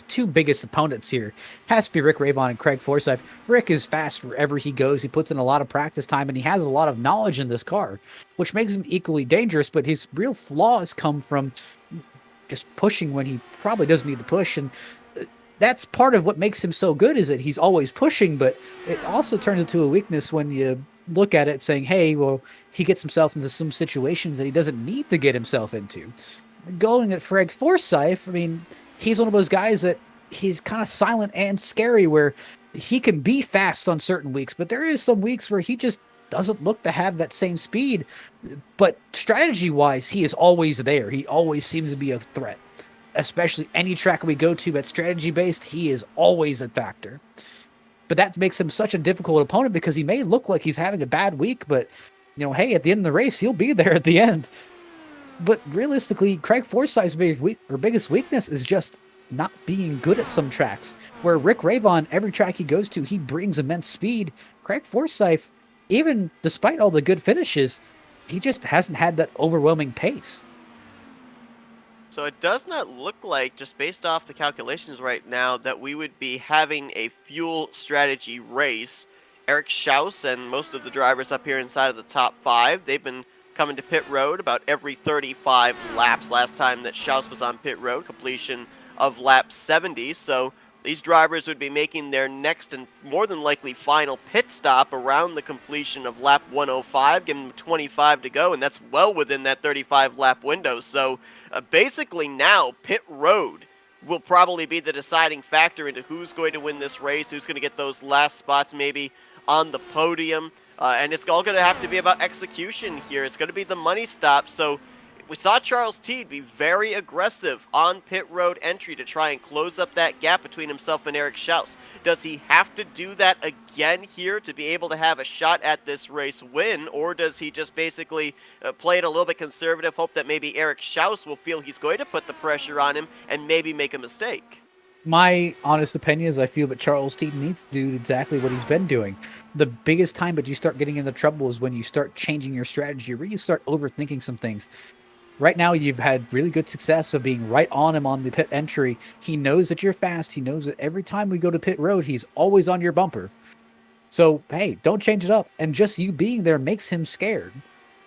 two biggest opponents here has to be Rick Ravon and Craig Forsyth. Rick is fast wherever he goes. He puts in a lot of practice time, and he has a lot of knowledge in this car, which makes him equally dangerous, but his real flaws come from just pushing when he probably doesn't need to push. And that's part of what makes him so good, is that he's always pushing, but it also turns into a weakness when you look at it saying, hey, well, he gets himself into some situations that he doesn't need to get himself into. Going at Greg Forsyth, I mean, he's one of those guys that he's kind of silent and scary, where he can be fast on certain weeks, but there is some weeks where he just doesn't look to have that same speed. But strategy-wise, he is always there. He always seems to be a threat. Especially any track we go to that's strategy-based, he is always a factor. But that makes him such a difficult opponent, because he may look like he's having a bad week, but, hey, at the end of the race, he'll be there at the end. But realistically, Craig Forsyth's biggest weakness is just not being good at some tracks. Where Rick Ravon, every track he goes to, he brings immense speed. Craig Forsyth, even despite all the good finishes, he just hasn't had that overwhelming pace. So it does not look like, just based off the calculations right now, that we would be having a fuel strategy race. Eric Schaus and most of the drivers up here inside of the top 5, they've been coming to pit road about every 35 laps. Last time that Schaus was on pit road, completion of lap 70. So these drivers would be making their next and more than likely final pit stop around the completion of lap 105, giving them 25 to go, and that's well within that 35 lap window. So basically now pit road will probably be the deciding factor into who's going to win this race, who's going to get those last spots maybe on the podium. And it's all going to have to be about execution here. It's going to be the money stop. So we saw Charles Teed be very aggressive on pit road entry to try and close up that gap between himself and Eric Schaus. Does he have to do that again here to be able to have a shot at this race win, or does he just basically play it a little bit conservative, hope that maybe Eric Schaus will feel he's going to put the pressure on him and maybe make a mistake? My honest opinion is I feel that Charles Teed needs to do exactly what he's been doing. The biggest time that you start getting into trouble is when you start changing your strategy, or you start overthinking some things. Right now, you've had really good success of being right on him on the pit entry. He knows that you're fast. He knows that every time we go to pit road, he's always on your bumper. So, hey, don't change it up. And just you being there makes him scared.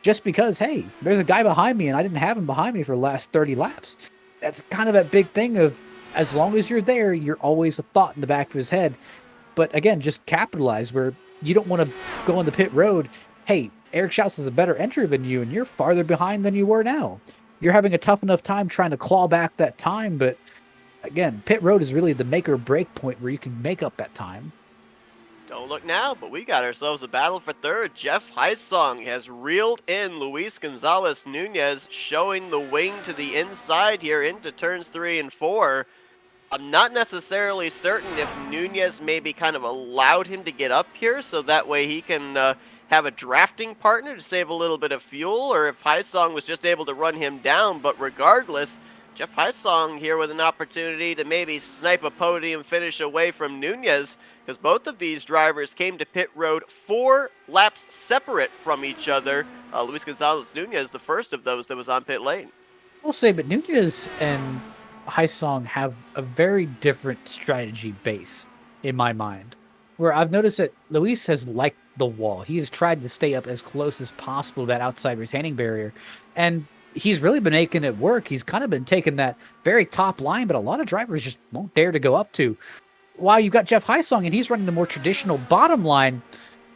Just because, hey, there's a guy behind me and I didn't have him behind me for the last 30 laps. That's kind of a big thing of, as long as you're there, you're always a thought in the back of his head. But again, just capitalize, where you don't want to go on the pit road. Hey, Eric Schaus is a better entry than you, and you're farther behind than you were now. You're having a tough enough time trying to claw back that time, but again, pit road is really the make or break point where you can make up that time. Don't look now, but we got ourselves a battle for third. Jeff Heisong has reeled in Luis Gonzalez Nunez, showing the wing to the inside here into turns 3 and 4. I'm not necessarily certain if Nunez maybe kind of allowed him to get up here so that way he can have a drafting partner to save a little bit of fuel, or if Heisong was just able to run him down. But regardless, Jeff Heisong here with an opportunity to maybe snipe a podium finish away from Nunez, because both of these drivers came to pit road 4 laps separate from each other. Luis Gonzalez Nunez, the first of those that was on pit lane. I'll say, but Nunez and Heisong have a very different strategy base in my mind, where I've noticed that Luis has liked the wall. He has tried to stay up as close as possible to that outside retaining barrier, and he's really been making it work. He's kind of been taking that very top line, but a lot of drivers just won't dare to go up to. While you've got Jeff Heisong, and he's running the more traditional bottom line,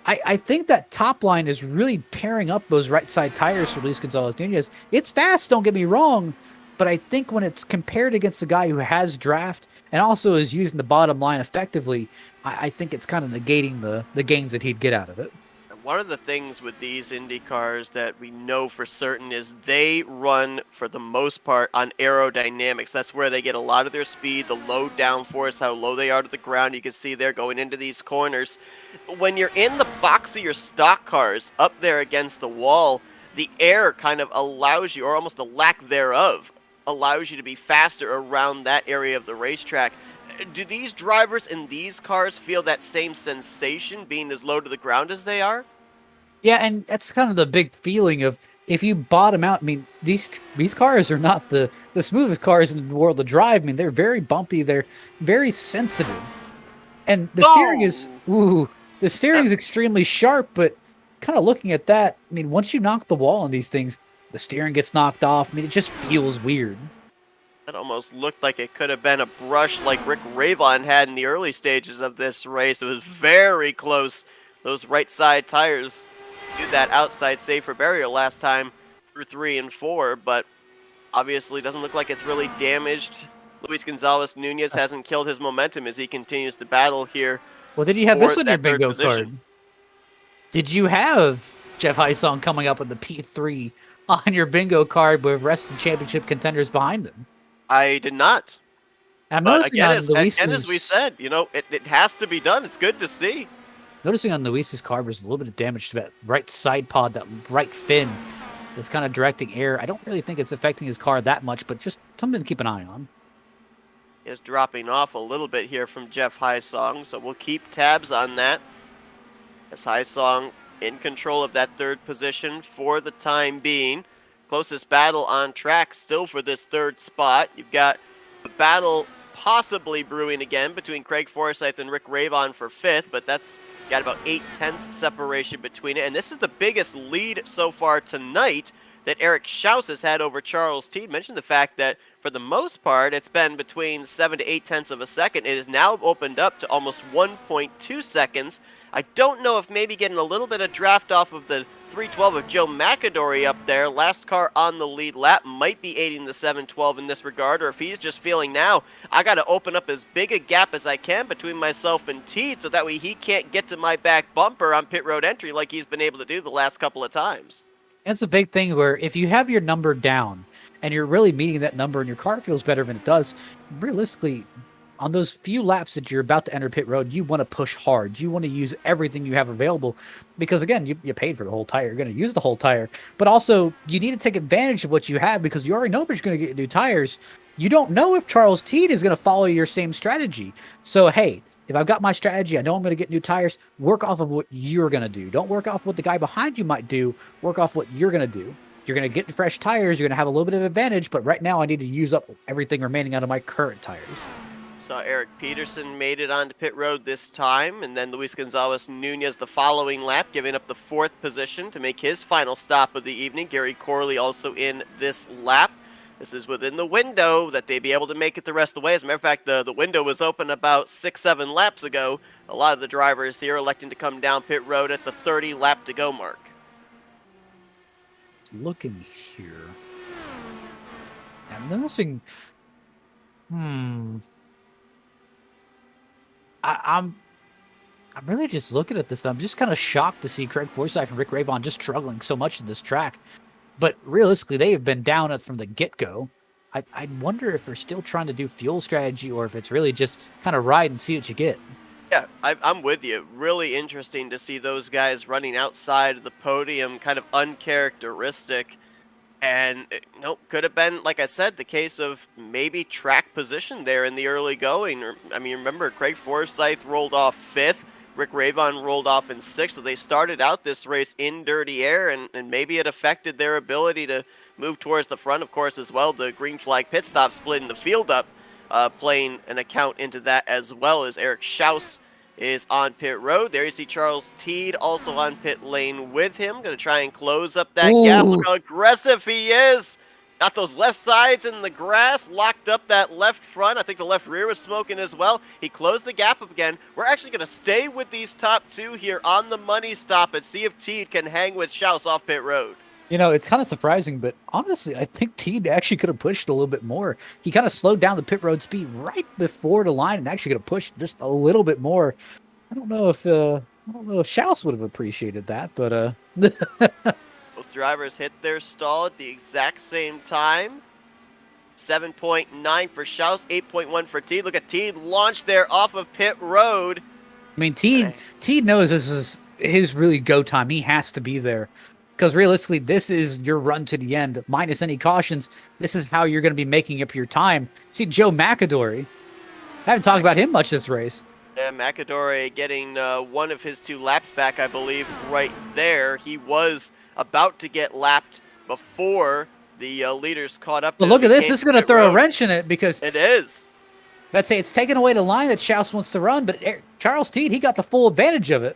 I think that top line is really tearing up those right side tires for Luis Gonzalez Nunez. It's fast, don't get me wrong, but I think when it's compared against a guy who has draft and also is using the bottom line effectively, I think it's kind of negating the gains that he'd get out of it. One of the things with these Indy cars that we know for certain is they run, for the most part, on aerodynamics. That's where they get a lot of their speed, the low downforce, how low they are to the ground. You can see they're going into these corners. When you're in the box of your stock cars up there against the wall, the air kind of allows you, or almost the lack thereof, allows you to be faster around that area of the racetrack. Do these drivers in these cars feel that same sensation being as low to the ground as they are? Yeah, and that's kind of the big feeling of, if you bottom out, I mean, these cars are not the smoothest cars in the world to drive. I mean, they're very bumpy, they're very sensitive. And the steering is extremely sharp, but kind of looking at that, I mean, once you knock the wall on these things, the steering gets knocked off. I mean, it just feels weird. That almost looked like it could have been a brush like Rick Ravon had in the early stages of this race. It was very close. Those right side tires did that outside save for barrier last time through 3 and 4, but obviously doesn't look like it's really damaged. Luis Gonzalez Nunez hasn't killed his momentum as he continues to battle here Well, did you have for this on your that third bingo position. card? Did you have Jeff Heisong coming up with the P3 on your bingo card with wrestling championship contenders behind him? I did not. And I'm But noticing again, on as we said, it has to be done. It's good to see. Luis's card was a little bit of damage to that right side pod, that right fin that's kind of directing air. I don't really think it's affecting his car that much, but just something to keep an eye on. Is dropping off a little bit here from Jeff Heisong, so we'll keep tabs on that. As Heisong in control of that third position for the time being. Closest battle on track still for this third spot. You've got a battle possibly brewing again between Craig Forsyth and Rick Ravon for 5th, but that's got about 8/10 separation between it. And this is the biggest lead so far tonight that Eric Schaus has had over Charles T. Mentioned the fact that for the most part, it's been between 7 to 8/10 of a second. It has now opened up to almost 1.2 seconds. I don't know if maybe getting a little bit of draft off of the 312 of Joe McAdory up there, last car on the lead lap, might be aiding the 712 in this regard, or if he's just feeling now, I got to open up as big a gap as I can between myself and Teed so that way he can't get to my back bumper on pit road entry like he's been able to do the last couple of times. That's a big thing where if you have your number down and you're really meeting that number and your car feels better than it does, realistically, on those few laps that you're about to enter pit road, you want to push hard. You want to use everything you have available because, again, you paid for the whole tire. You're going to use the whole tire. But also, you need to take advantage of what you have because you already know if you're going to get new tires. You don't know if Charles Teed is going to follow your same strategy. So, hey, if I've got my strategy, I know I'm going to get new tires, work off of what you're going to do. Don't work off what the guy behind you might do. Work off what you're going to do. You're going to get fresh tires. You're going to have a little bit of advantage. But right now, I need to use up everything remaining out of my current tires. Saw Eric Peterson made it onto pit road this time, and then Luis Gonzalez Nunez the following lap, giving up the 4th position to make his final stop of the evening. Gary Corley also in this lap. This is within the window that they'd be able to make it the rest of the way. As a matter of fact, the window was open about 6-7 laps ago. A lot of the drivers here electing to come down pit road at the 30 lap to go mark. Looking here, I'm noticing. I'm really just looking at this. I'm just kind of shocked to see Craig Forsyth and Rick Ravon just struggling so much in this track. But realistically, they have been down from the get-go. I wonder if they're still trying to do fuel strategy or if it's really just kind of ride and see what you get. Yeah, I'm with you. Really interesting to see those guys running outside of the podium, kind of uncharacteristic. And could have been, like I said, the case of maybe track position there in the early going. Or, I mean, remember, Craig Forsyth rolled off 5th. Rick Ravon rolled off in 6th. So they started out this race in dirty air, and maybe it affected their ability to move towards the front, of course, as well. The green flag pit stop splitting the field up, playing an account into that as well, as Eric Schaus is on pit road. There you see Charles Teed also on pit lane with him. Going to try and close up that gap. Look how aggressive he is. Got those left sides in the grass, locked up that left front. I think the left rear was smoking as well. He closed the gap up again. We're actually going to stay with these top two here on the money stop and see if Teed can hang with Schaus off pit road. It's kind of surprising, but honestly, I think Teed actually could have pushed a little bit more. He kind of slowed down the pit road speed right before the line and actually could have pushed just a little bit more. I don't know if Schaus would have appreciated that, but Both drivers hit their stall at the exact same time. 7.9 for Schaus, 8.1 for Teed. Look at Teed launch there off of pit road. I mean, Teed knows this is his really go time. He has to be there. Because realistically, this is your run to the end, minus any cautions. This is how you're going to be making up your time. See, Joe McAdory. I haven't talked about him much this race. Yeah, McAdory getting one of his 2 laps back, I believe, right there. He was about to get lapped before the leaders caught up to him. Look at this. This is going to throw a wrench in it because it is. Let's say it's taken away the line that Schaus wants to run, but Charles Teed, he got the full advantage of it.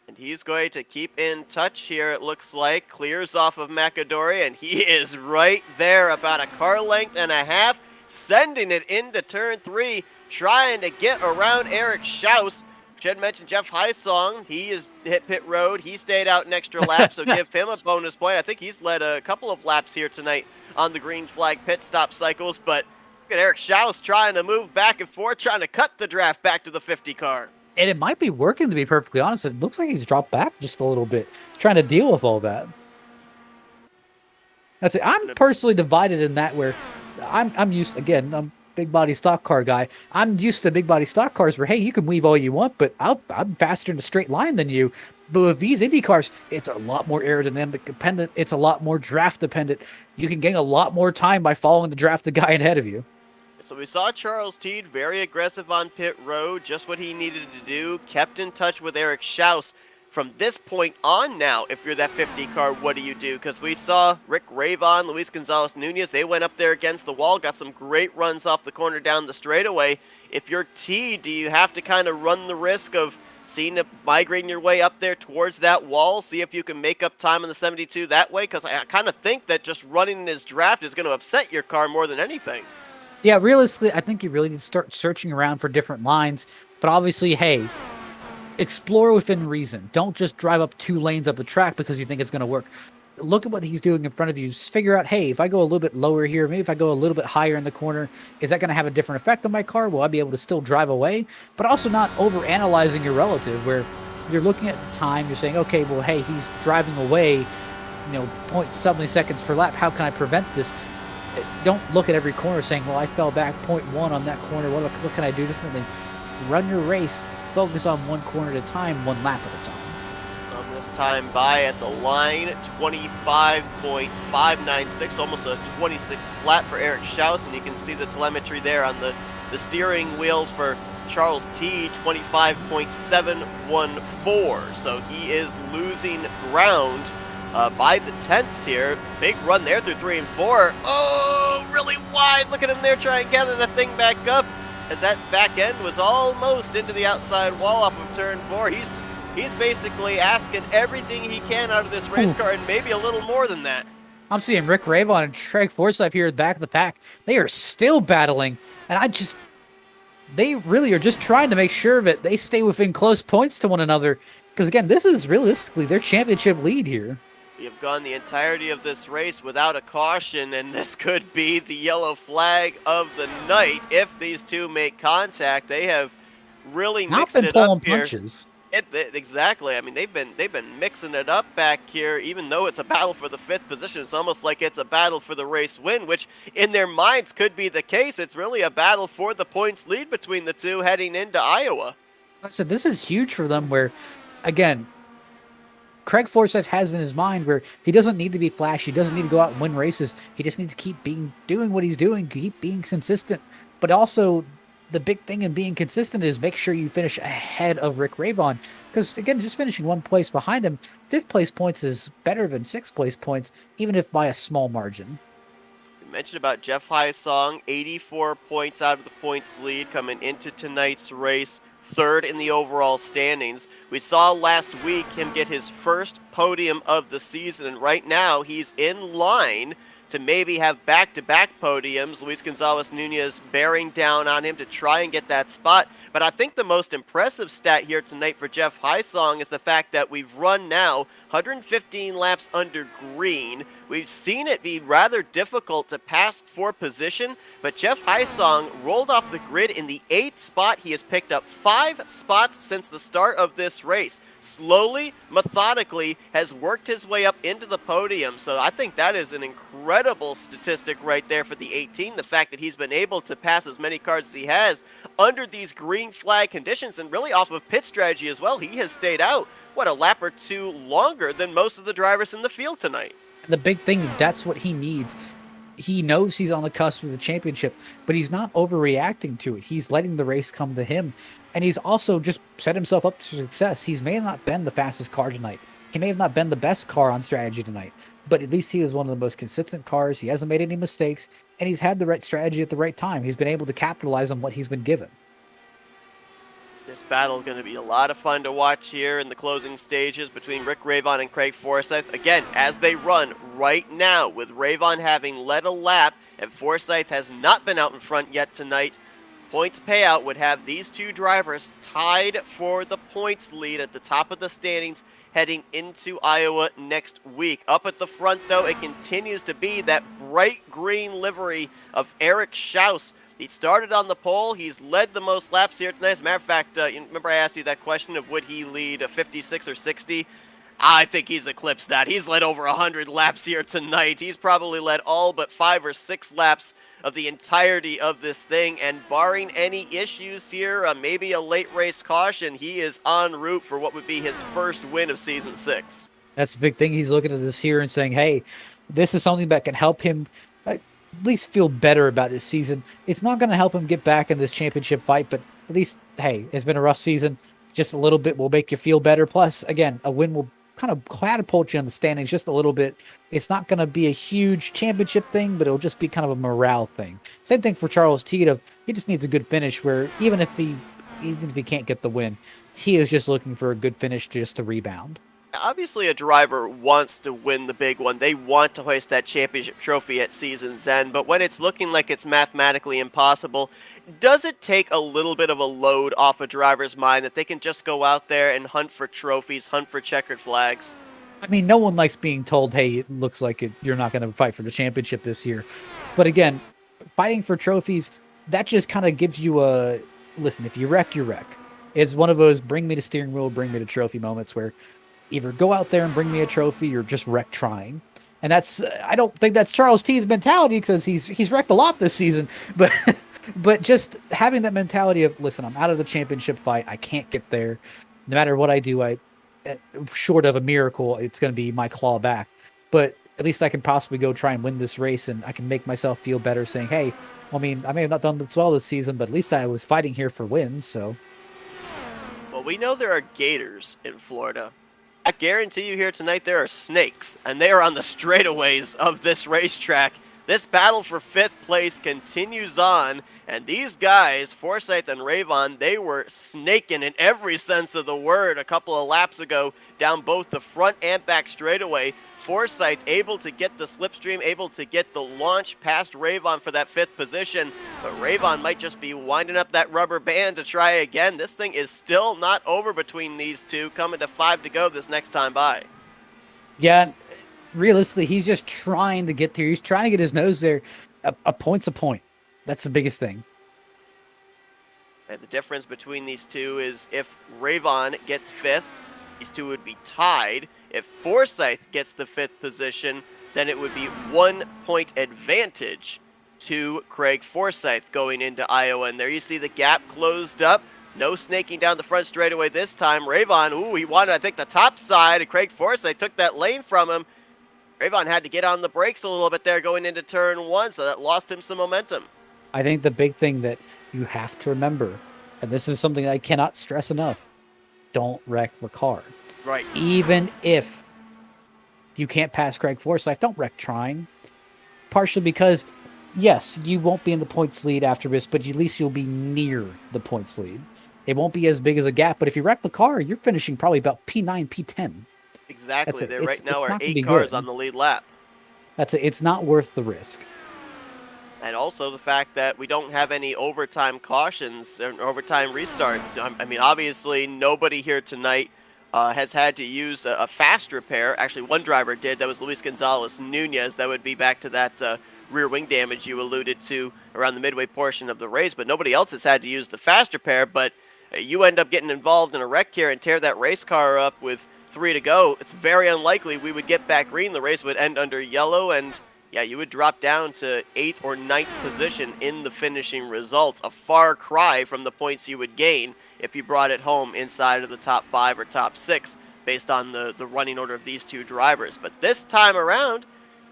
And he's going to keep in touch here, it looks like. Clears off of McAdory, and he is right there, about a car length and a half. sending it into turn 3, trying to get around Eric Schaus. Should mention Jeff Heisong. He is hit pit road. He stayed out an extra lap, so give him a bonus point. I think he's led a couple of laps here tonight on the green flag pit stop cycles, but look at Eric Schaus trying to move back and forth, trying to cut the draft back to the 50 car. And it might be working, to be perfectly honest. It looks like he's dropped back just a little bit, trying to deal with all that. That's it. I'm personally divided in that, where I'm used, again, I'm big body stock car guy. I'm used to big body stock cars where, hey, you can weave all you want, but I'm faster in a straight line than you. But with these Indy cars, it's a lot more aerodynamic dependent. It's a lot more draft dependent. You can gain a lot more time by following the draft the guy ahead of you. So we saw Charles Teed very aggressive on pit road, just what he needed to do, kept in touch with Eric Schaus. From this point on now, if you're that 50 car, what do you do? Because we saw Rick Ravon, Luis Gonzalez Nunez, they went up there against the wall, got some great runs off the corner down the straightaway. If you're T, do you have to kind of run the risk of migrating your way up there towards that wall, see if you can make up time in the 72 that way? Because I kind of think that just running in his draft is going to upset your car more than anything. Yeah, realistically, I think you really need to start searching around for different lines. But obviously, hey, explore within reason. Don't just drive up 2 lanes up a track because you think it's going to work. Look at what he's doing in front of you. Just figure out, hey, if I go a little bit lower here, maybe if I go a little bit higher in the corner, is that going to have a different effect on my car? Will I be able to still drive away? But also not over-analyzing your relative, where you're looking at the time, you're saying, okay, well, hey, he's driving away, 0.70 seconds per lap. How can I prevent this? Don't look at every corner saying, well, I fell back 0.1 on that corner. What can I do differently? Run your race. Focus on one corner at a time, 1 lap at a time. On this time by at the line, 25.596, almost a 26 flat for Eric Schaus, and you can see the telemetry there on the steering wheel for Charles T, 25.714. So he is losing ground by the tenths here. Big run there through 3 and 4. Oh, really wide. Look at him there trying to gather that thing back up, as that back end was almost into the outside wall off of turn 4. He's basically asking everything he can out of this race car, and maybe a little more than that. I'm seeing Rick Ravon and Craig Forsyth here at the back of the pack. They are still battling, and they really are just trying to make sure that they stay within close points to one another. Because again, this is realistically their championship lead here. We have gone the entirety of this race without a caution, and this could be the yellow flag of the night if these two make contact. They have really mixed it up here. Punches. Exactly. I mean, they've been mixing it up back here. Even though it's a battle for the 5th position, it's almost like it's a battle for the race win, which in their minds could be the case. It's really a battle for the points lead between the two heading into Iowa. Like I said, this is huge for them, where, again, Craig Forsyth has in his mind where he doesn't need to be flashy, he doesn't need to go out and win races. He just needs to keep doing what he's doing, keep being consistent. But also, the big thing in being consistent is make sure you finish ahead of Rick Ravon. Because, again, just finishing 1 place behind him, 5th place points is better than 6th place points, even if by a small margin. We mentioned about Jeff Heisong, 84 points out of the points lead coming into tonight's race. 3rd in the overall standings. We saw last week him get his first podium of the season, and right now he's in line to maybe have back-to-back podiums. Luis Gonzalez Nunez bearing down on him to try and get that spot. But I think the most impressive stat here tonight for Jeff Heisong is the fact that we've run now 115 laps under green. We've seen it be rather difficult to pass for position, but Jeff Heisong rolled off the grid in the 8th spot. He has picked up 5 spots since the start of this race. Slowly, methodically, has worked his way up into the podium. So I think that is an incredible statistic right there for the 18. The fact that he's been able to pass as many cars as he has under these green flag conditions, and really off of pit strategy as well. He has stayed out, a lap or 2 longer than most of the drivers in the field tonight. The big thing, that's what he needs. He knows he's on the cusp of the championship, but he's not overreacting to it. He's letting the race come to him. And he's also just set himself up for success. He may have not been the fastest car tonight. He may have not been the best car on strategy tonight, but at least he was one of the most consistent cars. He hasn't made any mistakes, and he's had the right strategy at the right time. He's been able to capitalize on what he's been given. This battle is going to be a lot of fun to watch here in the closing stages between Rick Ravon and Craig Forsyth. Again, as they run right now, with Ravon having led a lap and Forsyth has not been out in front yet tonight, points payout would have these two drivers tied for the points lead at the top of the standings heading into Iowa next week. Up at the front, though, it continues to be that bright green livery of Eric Schaus. He started on the pole. He's led the most laps here tonight. As a matter of fact, you remember I asked you that question of would he lead a 56 or 60? I think he's eclipsed that. He's led over 100 laps here tonight. He's probably led all but 5 or 6 laps of the entirety of this thing. And barring any issues here, maybe a late race caution, he is en route for what would be his first win of Season 6. That's the big thing. He's looking at this here and saying, hey, this is something that can help him at least feel better about his season. It's not going to help him get back in this championship fight, but at least, hey, it's been a rough season. Just a little bit will make you feel better. Plus, again, a win will kind of catapult you on the standings just a little bit. It's not going to be a huge championship thing, but it'll just be kind of a morale thing. Same thing for Charles Tito. He just needs a good finish where even if he can't get the win, he is just looking for a good finish just to rebound. Obviously, a driver wants to win the big one. They want to hoist that championship trophy at season's end, but when it's looking like it's mathematically impossible, does it take a little bit of a load off a driver's mind that they can just go out there and hunt for trophies, hunt for checkered flags? I mean, no one likes being told, hey, it looks like you're not going to fight for the championship this year. But again, fighting for trophies, that just kind of gives you a, listen, if you wreck, you wreck. It's one of those bring me to steering wheel, bring me to trophy moments where either go out there and bring me a trophy or just wreck trying. And that's, I don't think that's Charles T's mentality because he's wrecked a lot this season. But just having that mentality of, listen, I'm out of the championship fight. I can't get there. No matter what I do, short of a miracle, it's going to be my claw back. But at least I can possibly go try and win this race, and I can make myself feel better saying, hey, I mean, I may have not done this well this season, but at least I was fighting here for wins, so. Well, we know there are gators in Florida. I guarantee you here tonight there are snakes, and they are on the straightaways of this racetrack. This battle for 5th place continues on, and these guys, Forsyth and Ravon, they were snaking in every sense of the word a couple of laps ago down both the front and back straightaway. Forsyth able to get the slipstream, able to get the launch past Ravon for that 5th position, but Ravon might just be winding up that rubber band to try again. This thing is still not over between these two, coming to 5 to go this next time by. Yeah, realistically, he's just trying to get there. He's trying to get his nose there. A point's a point. That's the biggest thing. And the difference between these two is if Ravon gets 5th, these two would be tied. If Forsyth gets the 5th position, then it would be 1 point advantage to Craig Forsyth going into Iowa. And there you see the gap closed up. No snaking down the front straightaway this time. Ravon, he wanted, I think, the top side, and Craig Forsyth took that lane from him. Ravon had to get on the brakes a little bit there going into turn 1, so that lost him some momentum. I think the big thing that you have to remember, and this is something I cannot stress enough, don't wreck the car. Right. Even if you can't pass Craig Forsyth, don't wreck trying. Partially because, yes, you won't be in the points lead after this, but at least you'll be near the points lead. It won't be as big as a gap, but if you wreck the car, you're finishing probably about P9, P10. Exactly. There right now are 8 cars on the lead lap. It's not worth the risk. And also the fact that we don't have any overtime cautions or overtime restarts. I mean, obviously, nobody here tonight has had to use a fast repair. Actually, one driver did. That was Luis Gonzalez Nunez. That would be back to that rear wing damage you alluded to around the midway portion of the race. But nobody else has had to use the fast repair. But you end up getting involved in a wreck here and tear that race car up with 3 to go. It's very unlikely we would get back green. The race would end under yellow, and yeah, you would drop down to 8th or 9th position in the finishing results. A far cry from the points you would gain if you brought it home inside of the top 5 or top 6 based on the running order of these two drivers. But this time around,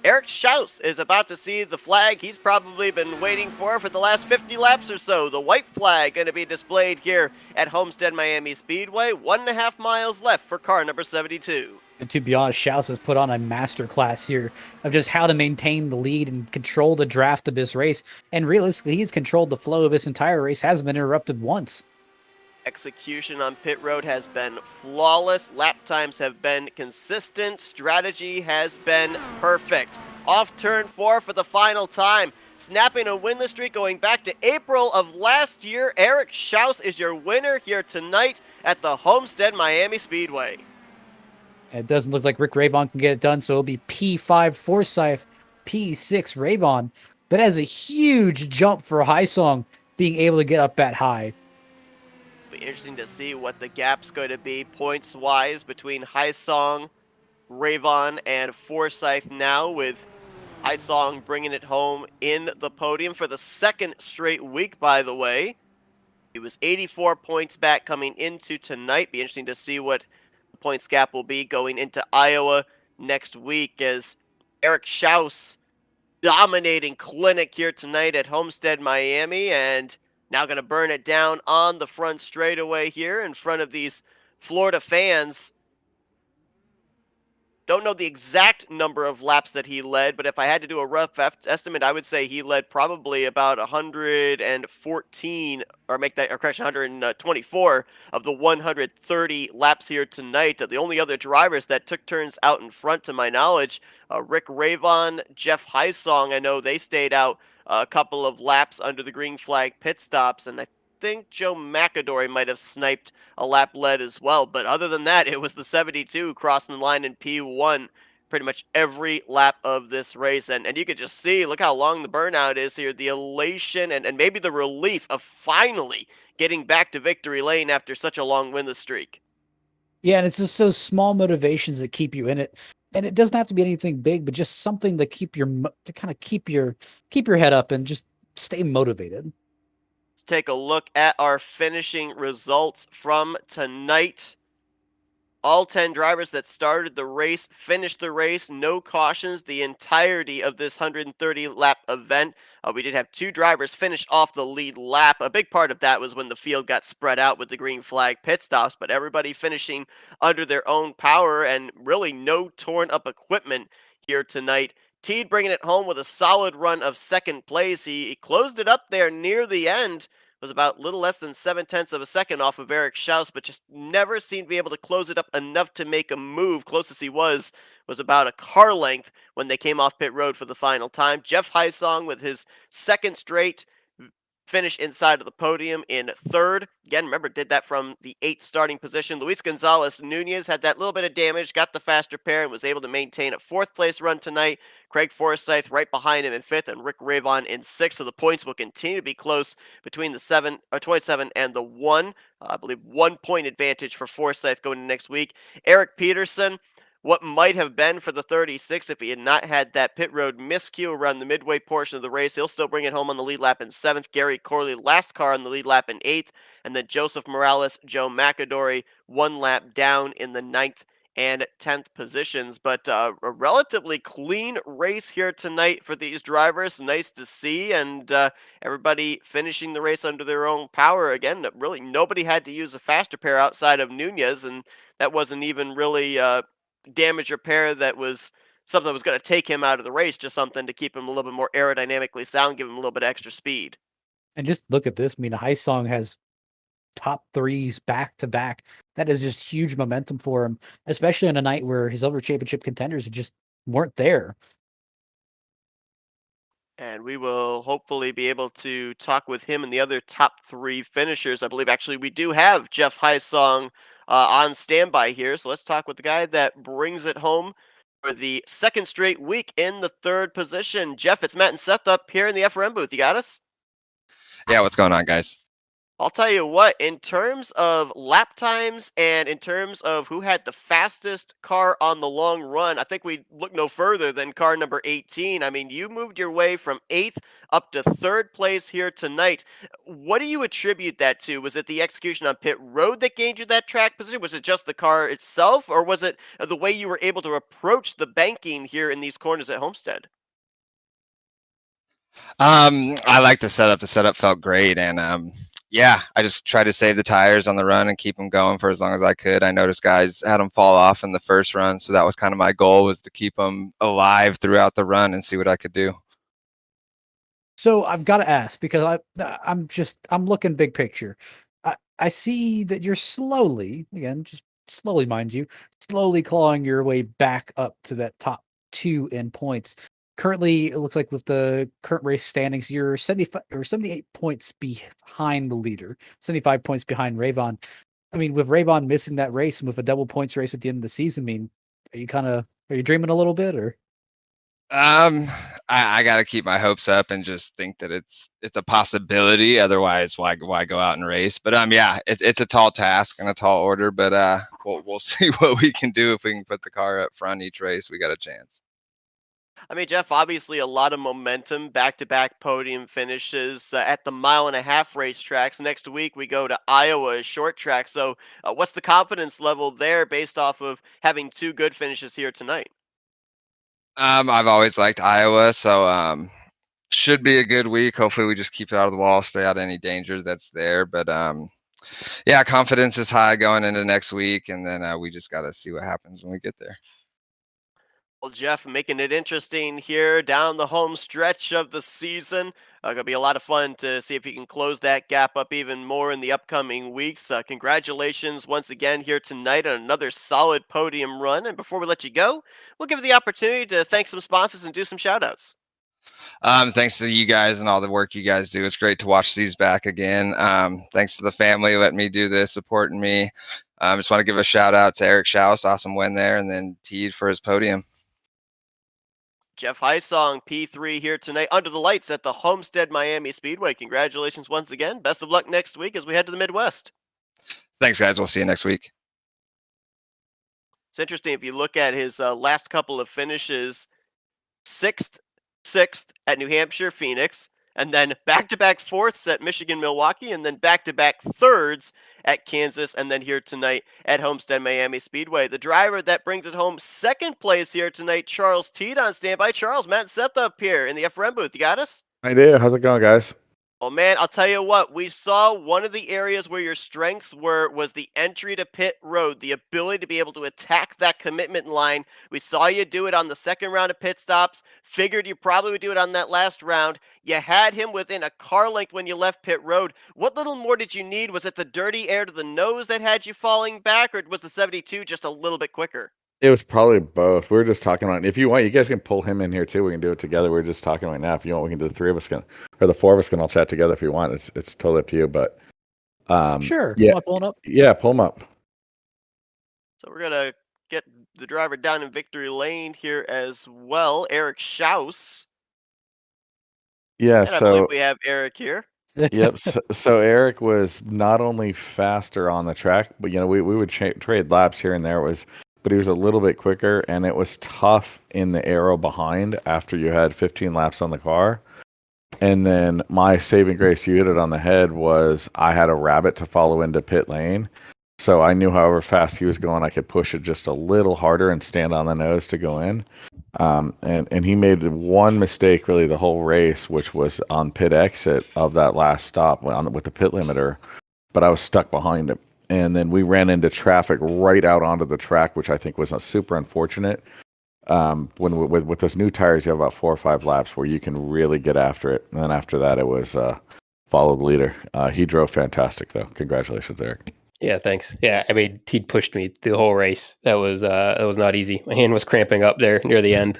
Eric Schaus is about to see the flag he's probably been waiting for the last 50 laps or so. The white flag going to be displayed here at Homestead Miami Speedway. 1.5 miles left for car number 72. And to be honest, Schaus has put on a masterclass here of just how to maintain the lead and control the draft of this race. And realistically, he's controlled the flow of this entire race, hasn't been interrupted once. Execution on pit road has been flawless. Lap times have been consistent. Strategy has been perfect. Off turn 4 for the final time. Snapping a winless streak going back to April of last year. Eric Schaus is your winner here tonight at the Homestead Miami Speedway. It doesn't look like Rick Ravon can get it done, so it'll be P5 Forsyth, P6 Ravon. That has a huge jump for Song being able to get up that high. Be interesting to see what the gap's going to be points-wise between Song, Ravon, and Forsyth now, with Song bringing it home in the podium for the second straight week, by the way. He was 84 points back coming into tonight. Be interesting to see what the points gap will be going into Iowa next week, as Eric Schaus dominating clinic here tonight at Homestead, Miami, and now going to burn it down on the front straightaway here in front of these Florida fans. Don't know the exact number of laps that he led, but if I had to do a rough estimate, I would say he led probably about 114, or make that, or correction, 124 of the 130 laps here tonight. The only other drivers that took turns out in front, to my knowledge, Rick Ravon, Jeff Heisong, I know they stayed out a couple of laps under the green flag pit stops, and I think Joe McAdory might have sniped a lap led as well. But other than that, it was the 72 crossing the line in P1 pretty much every lap of this race. And you could just see, look how long the burnout is here. The elation and maybe the relief of finally getting back to victory lane after such a long winless streak. Yeah, and it's just those small motivations that keep you in it. And it doesn't have to be anything big, but just something to keep keep your head up and just stay motivated. Let's take a look at our finishing results from tonight. All 10 drivers that started the race finished the race, no cautions the entirety of this 130 lap event. We did have 2 drivers finish off the lead lap. A big part of that was when the field got spread out with the green flag pit stops, but everybody finishing under their own power, and really no torn up equipment here tonight. Teed bringing it home with a solid run of second place. He closed it up there near the end, was about little less than 7/10 of a second off of Eric Schaus, but just never seemed to be able to close it up enough to make a move. Closest he was about a car length when they came off pit road for the final time. Jeff Heisong with his second straight finish inside of the podium in third. Again, remember, did that from the 8th starting position. Luis Gonzalez Nunez had that little bit of damage, got the faster pair, and was able to maintain a 4th place run tonight. Craig Forsyth right behind him in 5th, and Rick Ravon in 6th. So the points will continue to be close between the 27 and the 1. I believe 1 point advantage for Forsyth going into next week. Eric Peterson, what might have been for the 36 if he had not had that pit road miscue around the midway portion of the race. He'll still bring it home on the lead lap in 7th. Gary Corley, last car on the lead lap in 8th. And then Joseph Morales, Joe McAdory, 1 lap down in the 9th and 10th positions. But a relatively clean race here tonight for these drivers. Nice to see. And everybody finishing the race under their own power. Again, really nobody had to use a faster pair outside of Nunez. And that wasn't even really damage repair that was something that was going to take him out of the race, just something to keep him a little bit more aerodynamically sound, give him a little bit extra speed. And just look at this. I mean, Song has top 3s back to back. That is just huge momentum for him, especially on a night where his other championship contenders just weren't there. And we will hopefully be able to talk with him and the other top 3 finishers. I believe actually we do have Jeff Heisong on standby here. So let's talk with the guy that brings it home for the second straight week in the 3rd position. Jeff, it's Matt and Seth up here in the FRM booth. You got us? Yeah, what's going on, guys? I'll tell you what, in terms of lap times and in terms of who had the fastest car on the long run, I think we look no further than car number 18. I mean, you moved your way from 8th up to 3rd place here tonight. What do you attribute that to? Was it the execution on pit road that gained you that track position? Was it just the car itself? Or was it the way you were able to approach the banking here in these corners at Homestead? I like the setup. The setup felt great, and yeah, I just tried to save the tires on the run and keep them going for as long as I could. I noticed guys had them fall off in the first run, so that was kind of my goal, was to keep them alive throughout the run and see what I could do. So I've got to ask, because I'm looking big picture. I see that you're slowly, again, just slowly, mind you, slowly clawing your way back up to that top 2 in points. Currently, it looks like with the current race standings, you're 75 or 78 points behind the leader, 75 points behind Rayvon. I mean, with Rayvon missing that race and with a double points race at the end of the season, I mean, are you dreaming a little bit, or? I got to keep my hopes up and just think that it's a possibility. Otherwise, why go out and race? But yeah, it's a tall task and a tall order. But we'll see what we can do if we can put the car up front each race. We got a chance. I mean, Jeff, obviously a lot of momentum, back-to-back podium finishes at the mile-and-a-half racetracks. Next week we go to Iowa, short track. So what's the confidence level there based off of having 2 good finishes here tonight? I've always liked Iowa, so should be a good week. Hopefully, we just keep it out of the wall, stay out of any danger that's there. But yeah, confidence is high going into next week, and then we just got to see what happens when we get there. Well, Jeff, making it interesting here down the home stretch of the season. Going to be a lot of fun to see if he can close that gap up even more in the upcoming weeks. Congratulations once again here tonight on another solid podium run. And before we let you go, we'll give you the opportunity to thank some sponsors and do some shout-outs. Thanks to you guys and all the work you guys do. It's great to watch these back again. Thanks to the family letting me do this, supporting me. Just want to give a shout out to Eric Schaus, awesome win there, and then Teed for his podium. Jeff Heisong, P3 here tonight under the lights at the Homestead Miami Speedway. Congratulations once again. Best of luck next week as we head to the Midwest. Thanks, guys. We'll see you next week. It's interesting if you look at his last couple of finishes, 6th at New Hampshire, Phoenix, and then back-to-back 4ths at Michigan, Milwaukee, and then back-to-back 3rds at Kansas, and then here tonight at Homestead Miami Speedway. The driver that brings it home 2nd place here tonight, Charles Teed on standby. Charles, Matt and Seth up here in the FRM booth. You got us? I do. How's it going, guys? Oh man, I'll tell you what, we saw one of the areas where your strengths was the entry to pit road, the ability to be able to attack that commitment line. We saw you do it on the 2nd round of pit stops, figured you probably would do it on that last round. You had him within a car length when you left pit road. What little more did you need? Was it the dirty air to the nose that had you falling back, or was the 72 just a little bit quicker? It was probably both. We were just talking about, if you want, you guys can pull him in here too. We can do it together. We're just talking right now. If you want, we can do the 3 of us or the 4 of us can all chat together if you want. It's totally up to you. But Sure. yeah, Pull him up. Yeah, pull him up. So we're gonna get the driver down in victory lane here as well, Eric Schaus. Yeah, and I believe we have Eric here. Yep. So Eric was not only faster on the track, but we would trade laps here and there. But he was a little bit quicker, and it was tough in the aero behind after you had 15 laps on the car. And then my saving grace, you hit it on the head, was I had a rabbit to follow into pit lane. So I knew however fast he was going, I could push it just a little harder and stand on the nose to go in. And he made one mistake really the whole race, which was on pit exit of that last stop with the pit limiter. But I was stuck behind him. And then we ran into traffic right out onto the track, which I think was super unfortunate. With those new tires, you have about 4 or 5 laps where you can really get after it. And then after that, it was follow the leader. He drove fantastic, though. Congratulations, Eric. Yeah, thanks. Yeah, I mean, Teed pushed me the whole race. That was not easy. My hand was cramping up there near the end.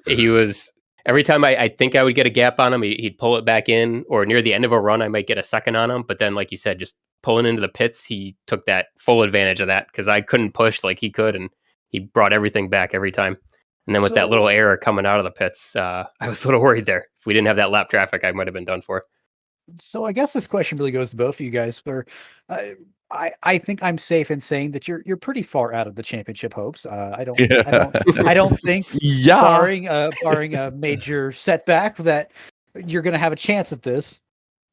He was every time I think I would get a gap on him, he'd pull it back in, or near the end of a run, I might get a second on him. But then, like you said, just pulling into the pits, he took that full advantage of that because I couldn't push like he could, and he brought everything back every time. And then with that little error coming out of the pits, I was a little worried there. If we didn't have that lap traffic, I might have been done for. So I guess this question really goes to both of you guys. Where I think I'm safe in saying that you're pretty far out of the championship hopes. I don't think barring a major setback that you're going to have a chance at this.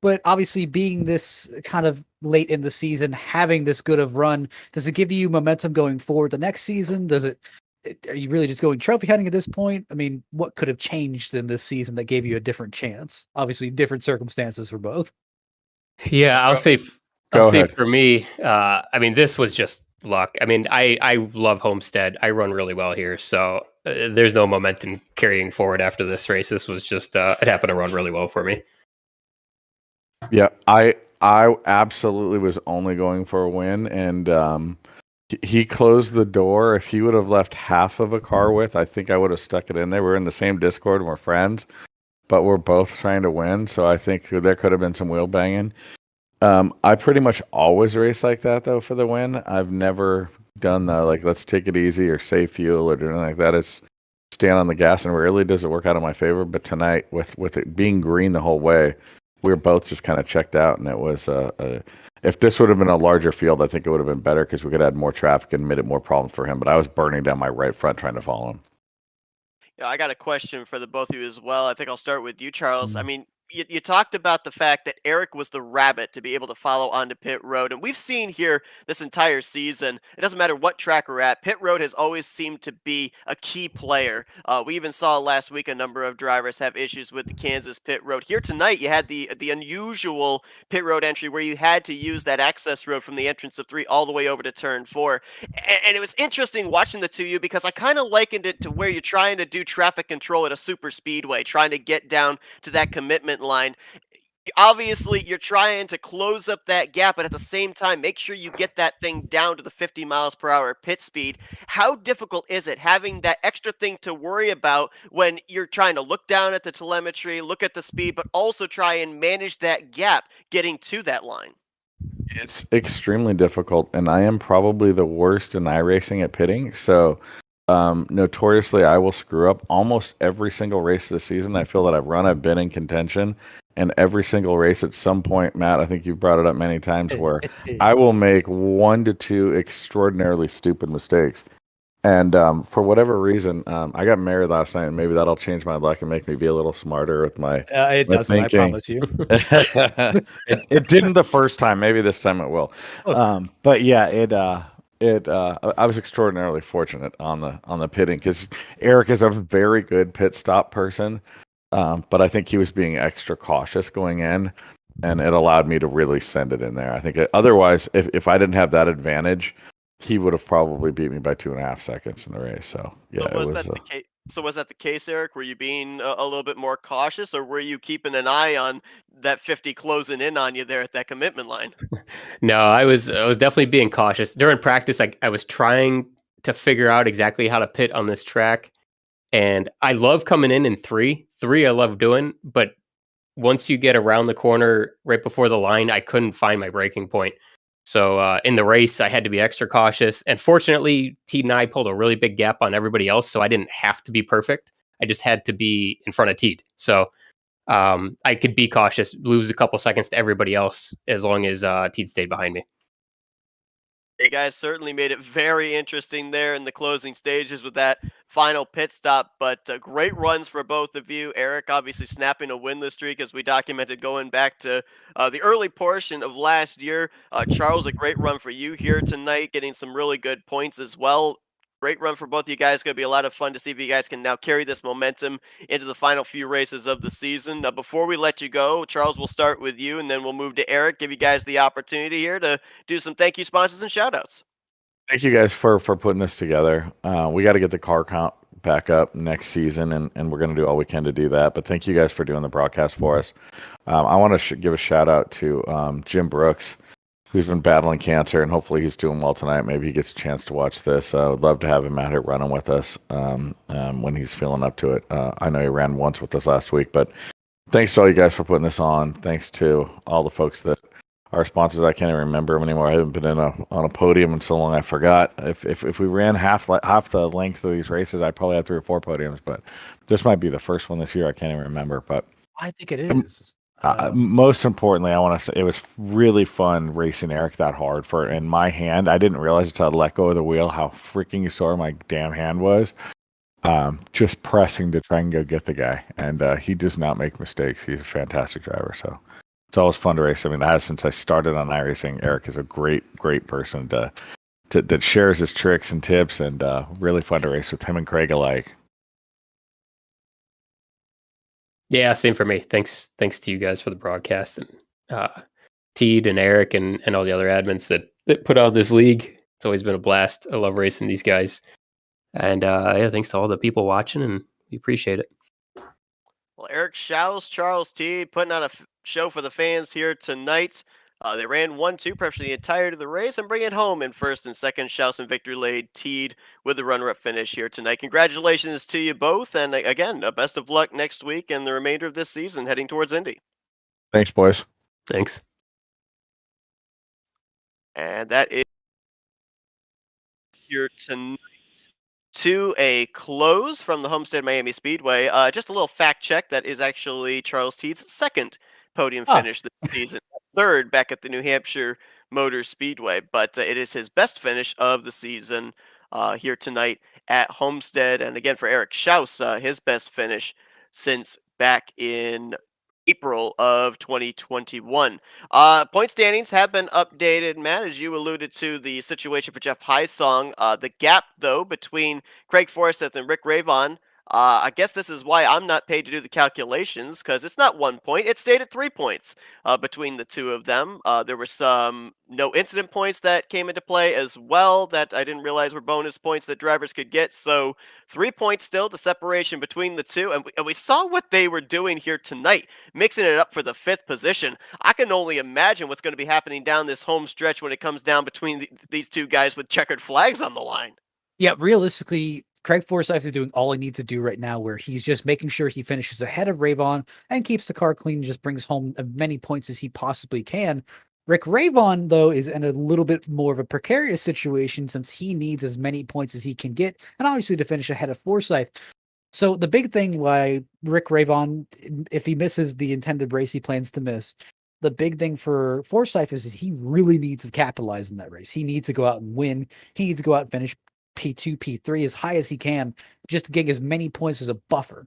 But obviously, being this kind of late in the season, having this good of run, does it give you momentum going forward the next season? Are you really just going trophy hunting at this point? I mean, what could have changed in this season that gave you a different chance? Obviously, different circumstances for both. Yeah, I'll say for me, I mean, this was just luck. I mean, I love Homestead. I run really well here, so there's no momentum carrying forward after this race. This was just it happened to run really well for me. Yeah, I absolutely was only going for a win, and he closed the door. If he would have left half of a car width, I think I would have stuck it in there. We're in the same Discord and we're friends, but we're both trying to win. So I think there could have been some wheel banging. I pretty much always race like that though for the win. I've never done the like let's take it easy or save fuel or anything like that. It's stand on the gas, and rarely does it work out in my favor. But tonight, with it being green the whole way, we were both just kind of checked out, and it was if this would have been a larger field, I think it would have been better because we could add more traffic and made it more problems for him. But I was burning down my right front trying to follow him. Yeah, I got a question for the both of you as well. I think I'll start with you, Charles. I Mm. mean, you talked about the fact that Eric was the rabbit to be able to follow onto pit road. And we've seen here this entire season, it doesn't matter what track we're at, pit road has always seemed to be a key player. We even saw last week a number of drivers have issues with the Kansas pit road. Here tonight, you had the unusual pit road entry where you had to use that access road from the entrance of 3 all the way over to turn 4. And it was interesting watching the two of you because I kind of likened it to where you're trying to do traffic control at a super speedway, trying to get down to that commitment line. Obviously, you're trying to close up that gap, but at the same time, make sure you get that thing down to the 50 miles per hour pit speed. How difficult is it having that extra thing to worry about when you're trying to look down at the telemetry, look at the speed, but also try and manage that gap getting to that line? It's extremely difficult, and I am probably the worst in iRacing at pitting. So, notoriously, I will screw up almost every single race this season. I feel that I've been in contention, and every single race at some point, Matt, I think you've brought it up many times, where I will make 1 to 2 extraordinarily stupid mistakes. And for whatever reason, I got married last night, and maybe that'll change my luck and make me be a little smarter with my It doesn't, I thinking. promise you. It didn't the first time. Maybe this time it will. But yeah, I was extraordinarily fortunate on the pitting because Eric is a very good pit stop person, but I think he was being extra cautious going in, and it allowed me to really send it in there. I think otherwise, if I didn't have that advantage, he would have probably beat me by 2.5 seconds in the race. So yeah, So it was was. that the case? So was that the case, Eric? Were you being a little bit more cautious, or were you keeping an eye on that 50 closing in on you there at that commitment line? No, I was definitely being cautious. During practice, I was trying to figure out exactly how to pit on this track. And I love coming in 3. 3 I love doing, but once you get around the corner right before the line, I couldn't find my braking point. So in the race, I had to be extra cautious. And fortunately, Teed and I pulled a really big gap on everybody else, so I didn't have to be perfect. I just had to be in front of Teed. So I could be cautious, lose a couple seconds to everybody else as long as Teed stayed behind me. You guys certainly made it very interesting there in the closing stages with that final pit stop, but great runs for both of you. Eric obviously snapping a winless streak as we documented going back to the early portion of last year. Charles, a great run for you here tonight, getting some really good points as well. Great run for both of you guys. Going to be a lot of fun to see if you guys can now carry this momentum into the final few races of the season. Before we let you go, Charles, we'll start with you, and then we'll move to Eric. Give you guys the opportunity here to do some thank you sponsors and shout outs. Thank you guys for putting this together. We got to get the car count back up next season, and we're going to do all we can to do that. But thank you guys for doing the broadcast for us. I want to give a shout out to Jim Brooks, who's been battling cancer, and hopefully he's doing well tonight. Maybe he gets a chance to watch this. I would love to have him out here running with us when he's feeling up to it. I know he ran once with us last week, but thanks to all you guys for putting this on. Thanks to all the folks that our sponsors. I can't even remember them anymore. I haven't been on a podium in so long. I forgot. If we ran half the length of these races, I'd probably have 3 or 4 podiums. But this might be the first one this year. I can't even remember. But I think it is. most importantly, I want to say it was really fun racing Eric that hard in my hand. I didn't realize until I let go of the wheel how freaking sore my damn hand was. Just pressing to try and go get the guy, and he does not make mistakes. He's a fantastic driver. So it's always fun to race. I mean, since I started on iRacing, Eric is a great person that shares his tricks and tips, and really fun to race with him and Craig alike. Yeah, same for me. Thanks to you guys for the broadcast, and Teed and Eric and all the other admins that put out this league. It's always been a blast. I love racing these guys. And yeah, thanks to all the people watching, and we appreciate it. Well, Eric Schaus, Charles T, putting on a show for the fans here tonight. They ran 1-2 pressure the entirety of the race and bring it home in first and second. Schaus and Victory laid Teed with the runner-up finish here tonight. Congratulations to you both, and again, best of luck next week and the remainder of this season heading towards Indy. Thanks, boys. Thanks. And that is here tonight to a close from the Homestead Miami Speedway. Just a little fact check, that is actually Charles Teed's second podium finish this season. Third back at the New Hampshire Motor Speedway, but it is his best finish of the season here tonight at Homestead. And again, for Eric Schaus, his best finish since back in April of 2021. Point standings have been updated, Matt, as you alluded to the situation for Jeff Highsong. The gap, though, between Craig Forsyth and Rick Ravon, I guess this is why I'm not paid to do the calculations, because it's not 1 point. It stayed at 3 points between the two of them. There were some no incident points that came into play as well that I didn't realize were bonus points that drivers could get. So 3 points still, the separation between the two. And we saw what they were doing here tonight, mixing it up for the 5th position. I can only imagine what's going to be happening down this home stretch when it comes down between these two guys with checkered flags on the line. Yeah, realistically, Craig Forsyth is doing all he needs to do right now, where he's just making sure he finishes ahead of Ravon and keeps the car clean and just brings home as many points as he possibly can. Rick Ravon, though, is in a little bit more of a precarious situation since he needs as many points as he can get, and obviously to finish ahead of Forsyth. So the big thing why Rick Ravon, if he misses the intended race he plans to miss, the big thing for Forsyth is he really needs to capitalize in that race. He needs to go out and win. He needs to go out and finish P2, P3 as high as he can, just to get as many points as a buffer.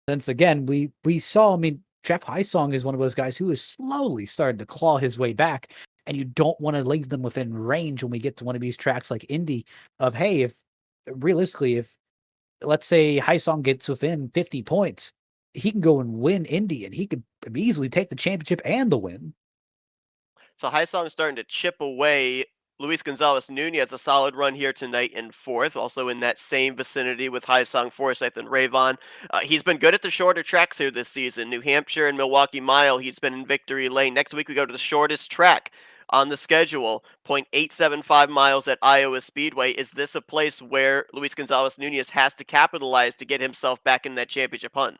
Since again, we saw, I mean, Jeff Highsong is one of those guys who is slowly starting to claw his way back, and you don't want to leave them within range when we get to one of these tracks like Indy of, hey, if realistically, if let's say Highsong gets within 50 points, he can go and win Indy, and he could easily take the championship and the win. So Highsong is starting to chip away. Luis Gonzalez Nunez, a solid run here tonight in 4th, also in that same vicinity with Highsong, Forsyth, and Ravon. He's been good at the shorter tracks here this season. New Hampshire and Milwaukee Mile, he's been in victory lane. Next week we go to the shortest track on the schedule, 0.875 miles at Iowa Speedway. Is this a place where Luis Gonzalez Nunez has to capitalize to get himself back in that championship hunt?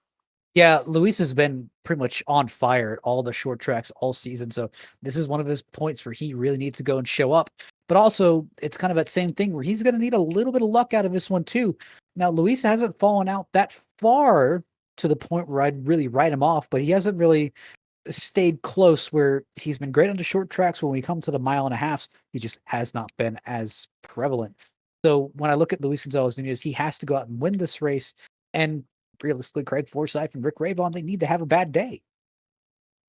Yeah, Luis has been pretty much on fire at all the short tracks all season. So this is one of his points where he really needs to go and show up. But also, it's kind of that same thing where he's going to need a little bit of luck out of this one too. Now, Luis hasn't fallen out that far to the point where I'd really write him off, but he hasn't really stayed close where he's been great on the short tracks. When we come to the 1.5 miles, he just has not been as prevalent. So when I look at Luis Gonzalez Nunez, he has to go out and win this race. And realistically, Craig Forsyth and Rick Ravon, they need to have a bad day.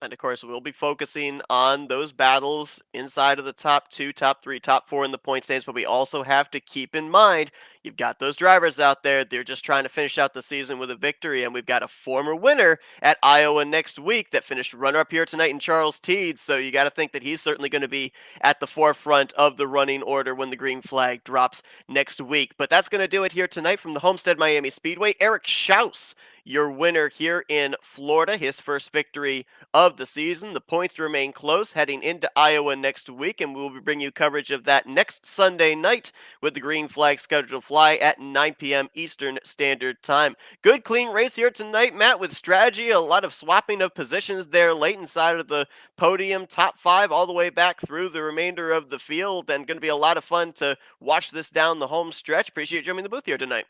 And of course, we'll be focusing on those battles inside of the top 2, top 3, top 4 in the point standings. But we also have to keep in mind, you've got those drivers out there. They're just trying to finish out the season with a victory. And we've got a former winner at Iowa next week that finished runner-up here tonight in Charles Teed. So you got to think that he's certainly going to be at the forefront of the running order when the green flag drops next week. But that's going to do it here tonight from the Homestead Miami Speedway. Eric Schaus, your winner here in Florida, his first victory of the season. The points remain close heading into Iowa next week, and we'll be bringing you coverage of that next Sunday night with the green flag scheduled to fly at 9 p.m. Eastern Standard Time. Good, clean race here tonight, Matt, with strategy, a lot of swapping of positions there late inside of the podium, top 5 all the way back through the remainder of the field, and going to be a lot of fun to watch this down the home stretch. Appreciate you joining the booth here tonight.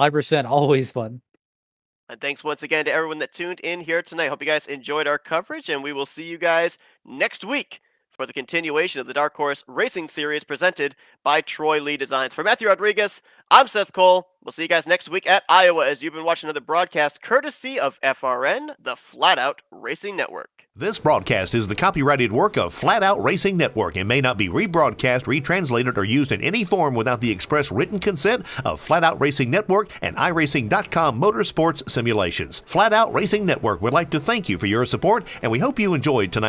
100%, always fun. And thanks once again to everyone that tuned in here tonight. Hope you guys enjoyed our coverage, and we will see you guys next week for the continuation of the Dark Horse Racing Series presented by Troy Lee Designs. For Matthew Rodriguez, I'm Seth Cole. We'll see you guys next week at Iowa as you've been watching another broadcast courtesy of FRN, the Flat Out Racing Network. This broadcast is the copyrighted work of Flat Out Racing Network and may not be rebroadcast, retranslated, or used in any form without the express written consent of Flat Out Racing Network and iRacing.com Motorsports Simulations. Flat Out Racing Network would like to thank you for your support, and we hope you enjoyed tonight's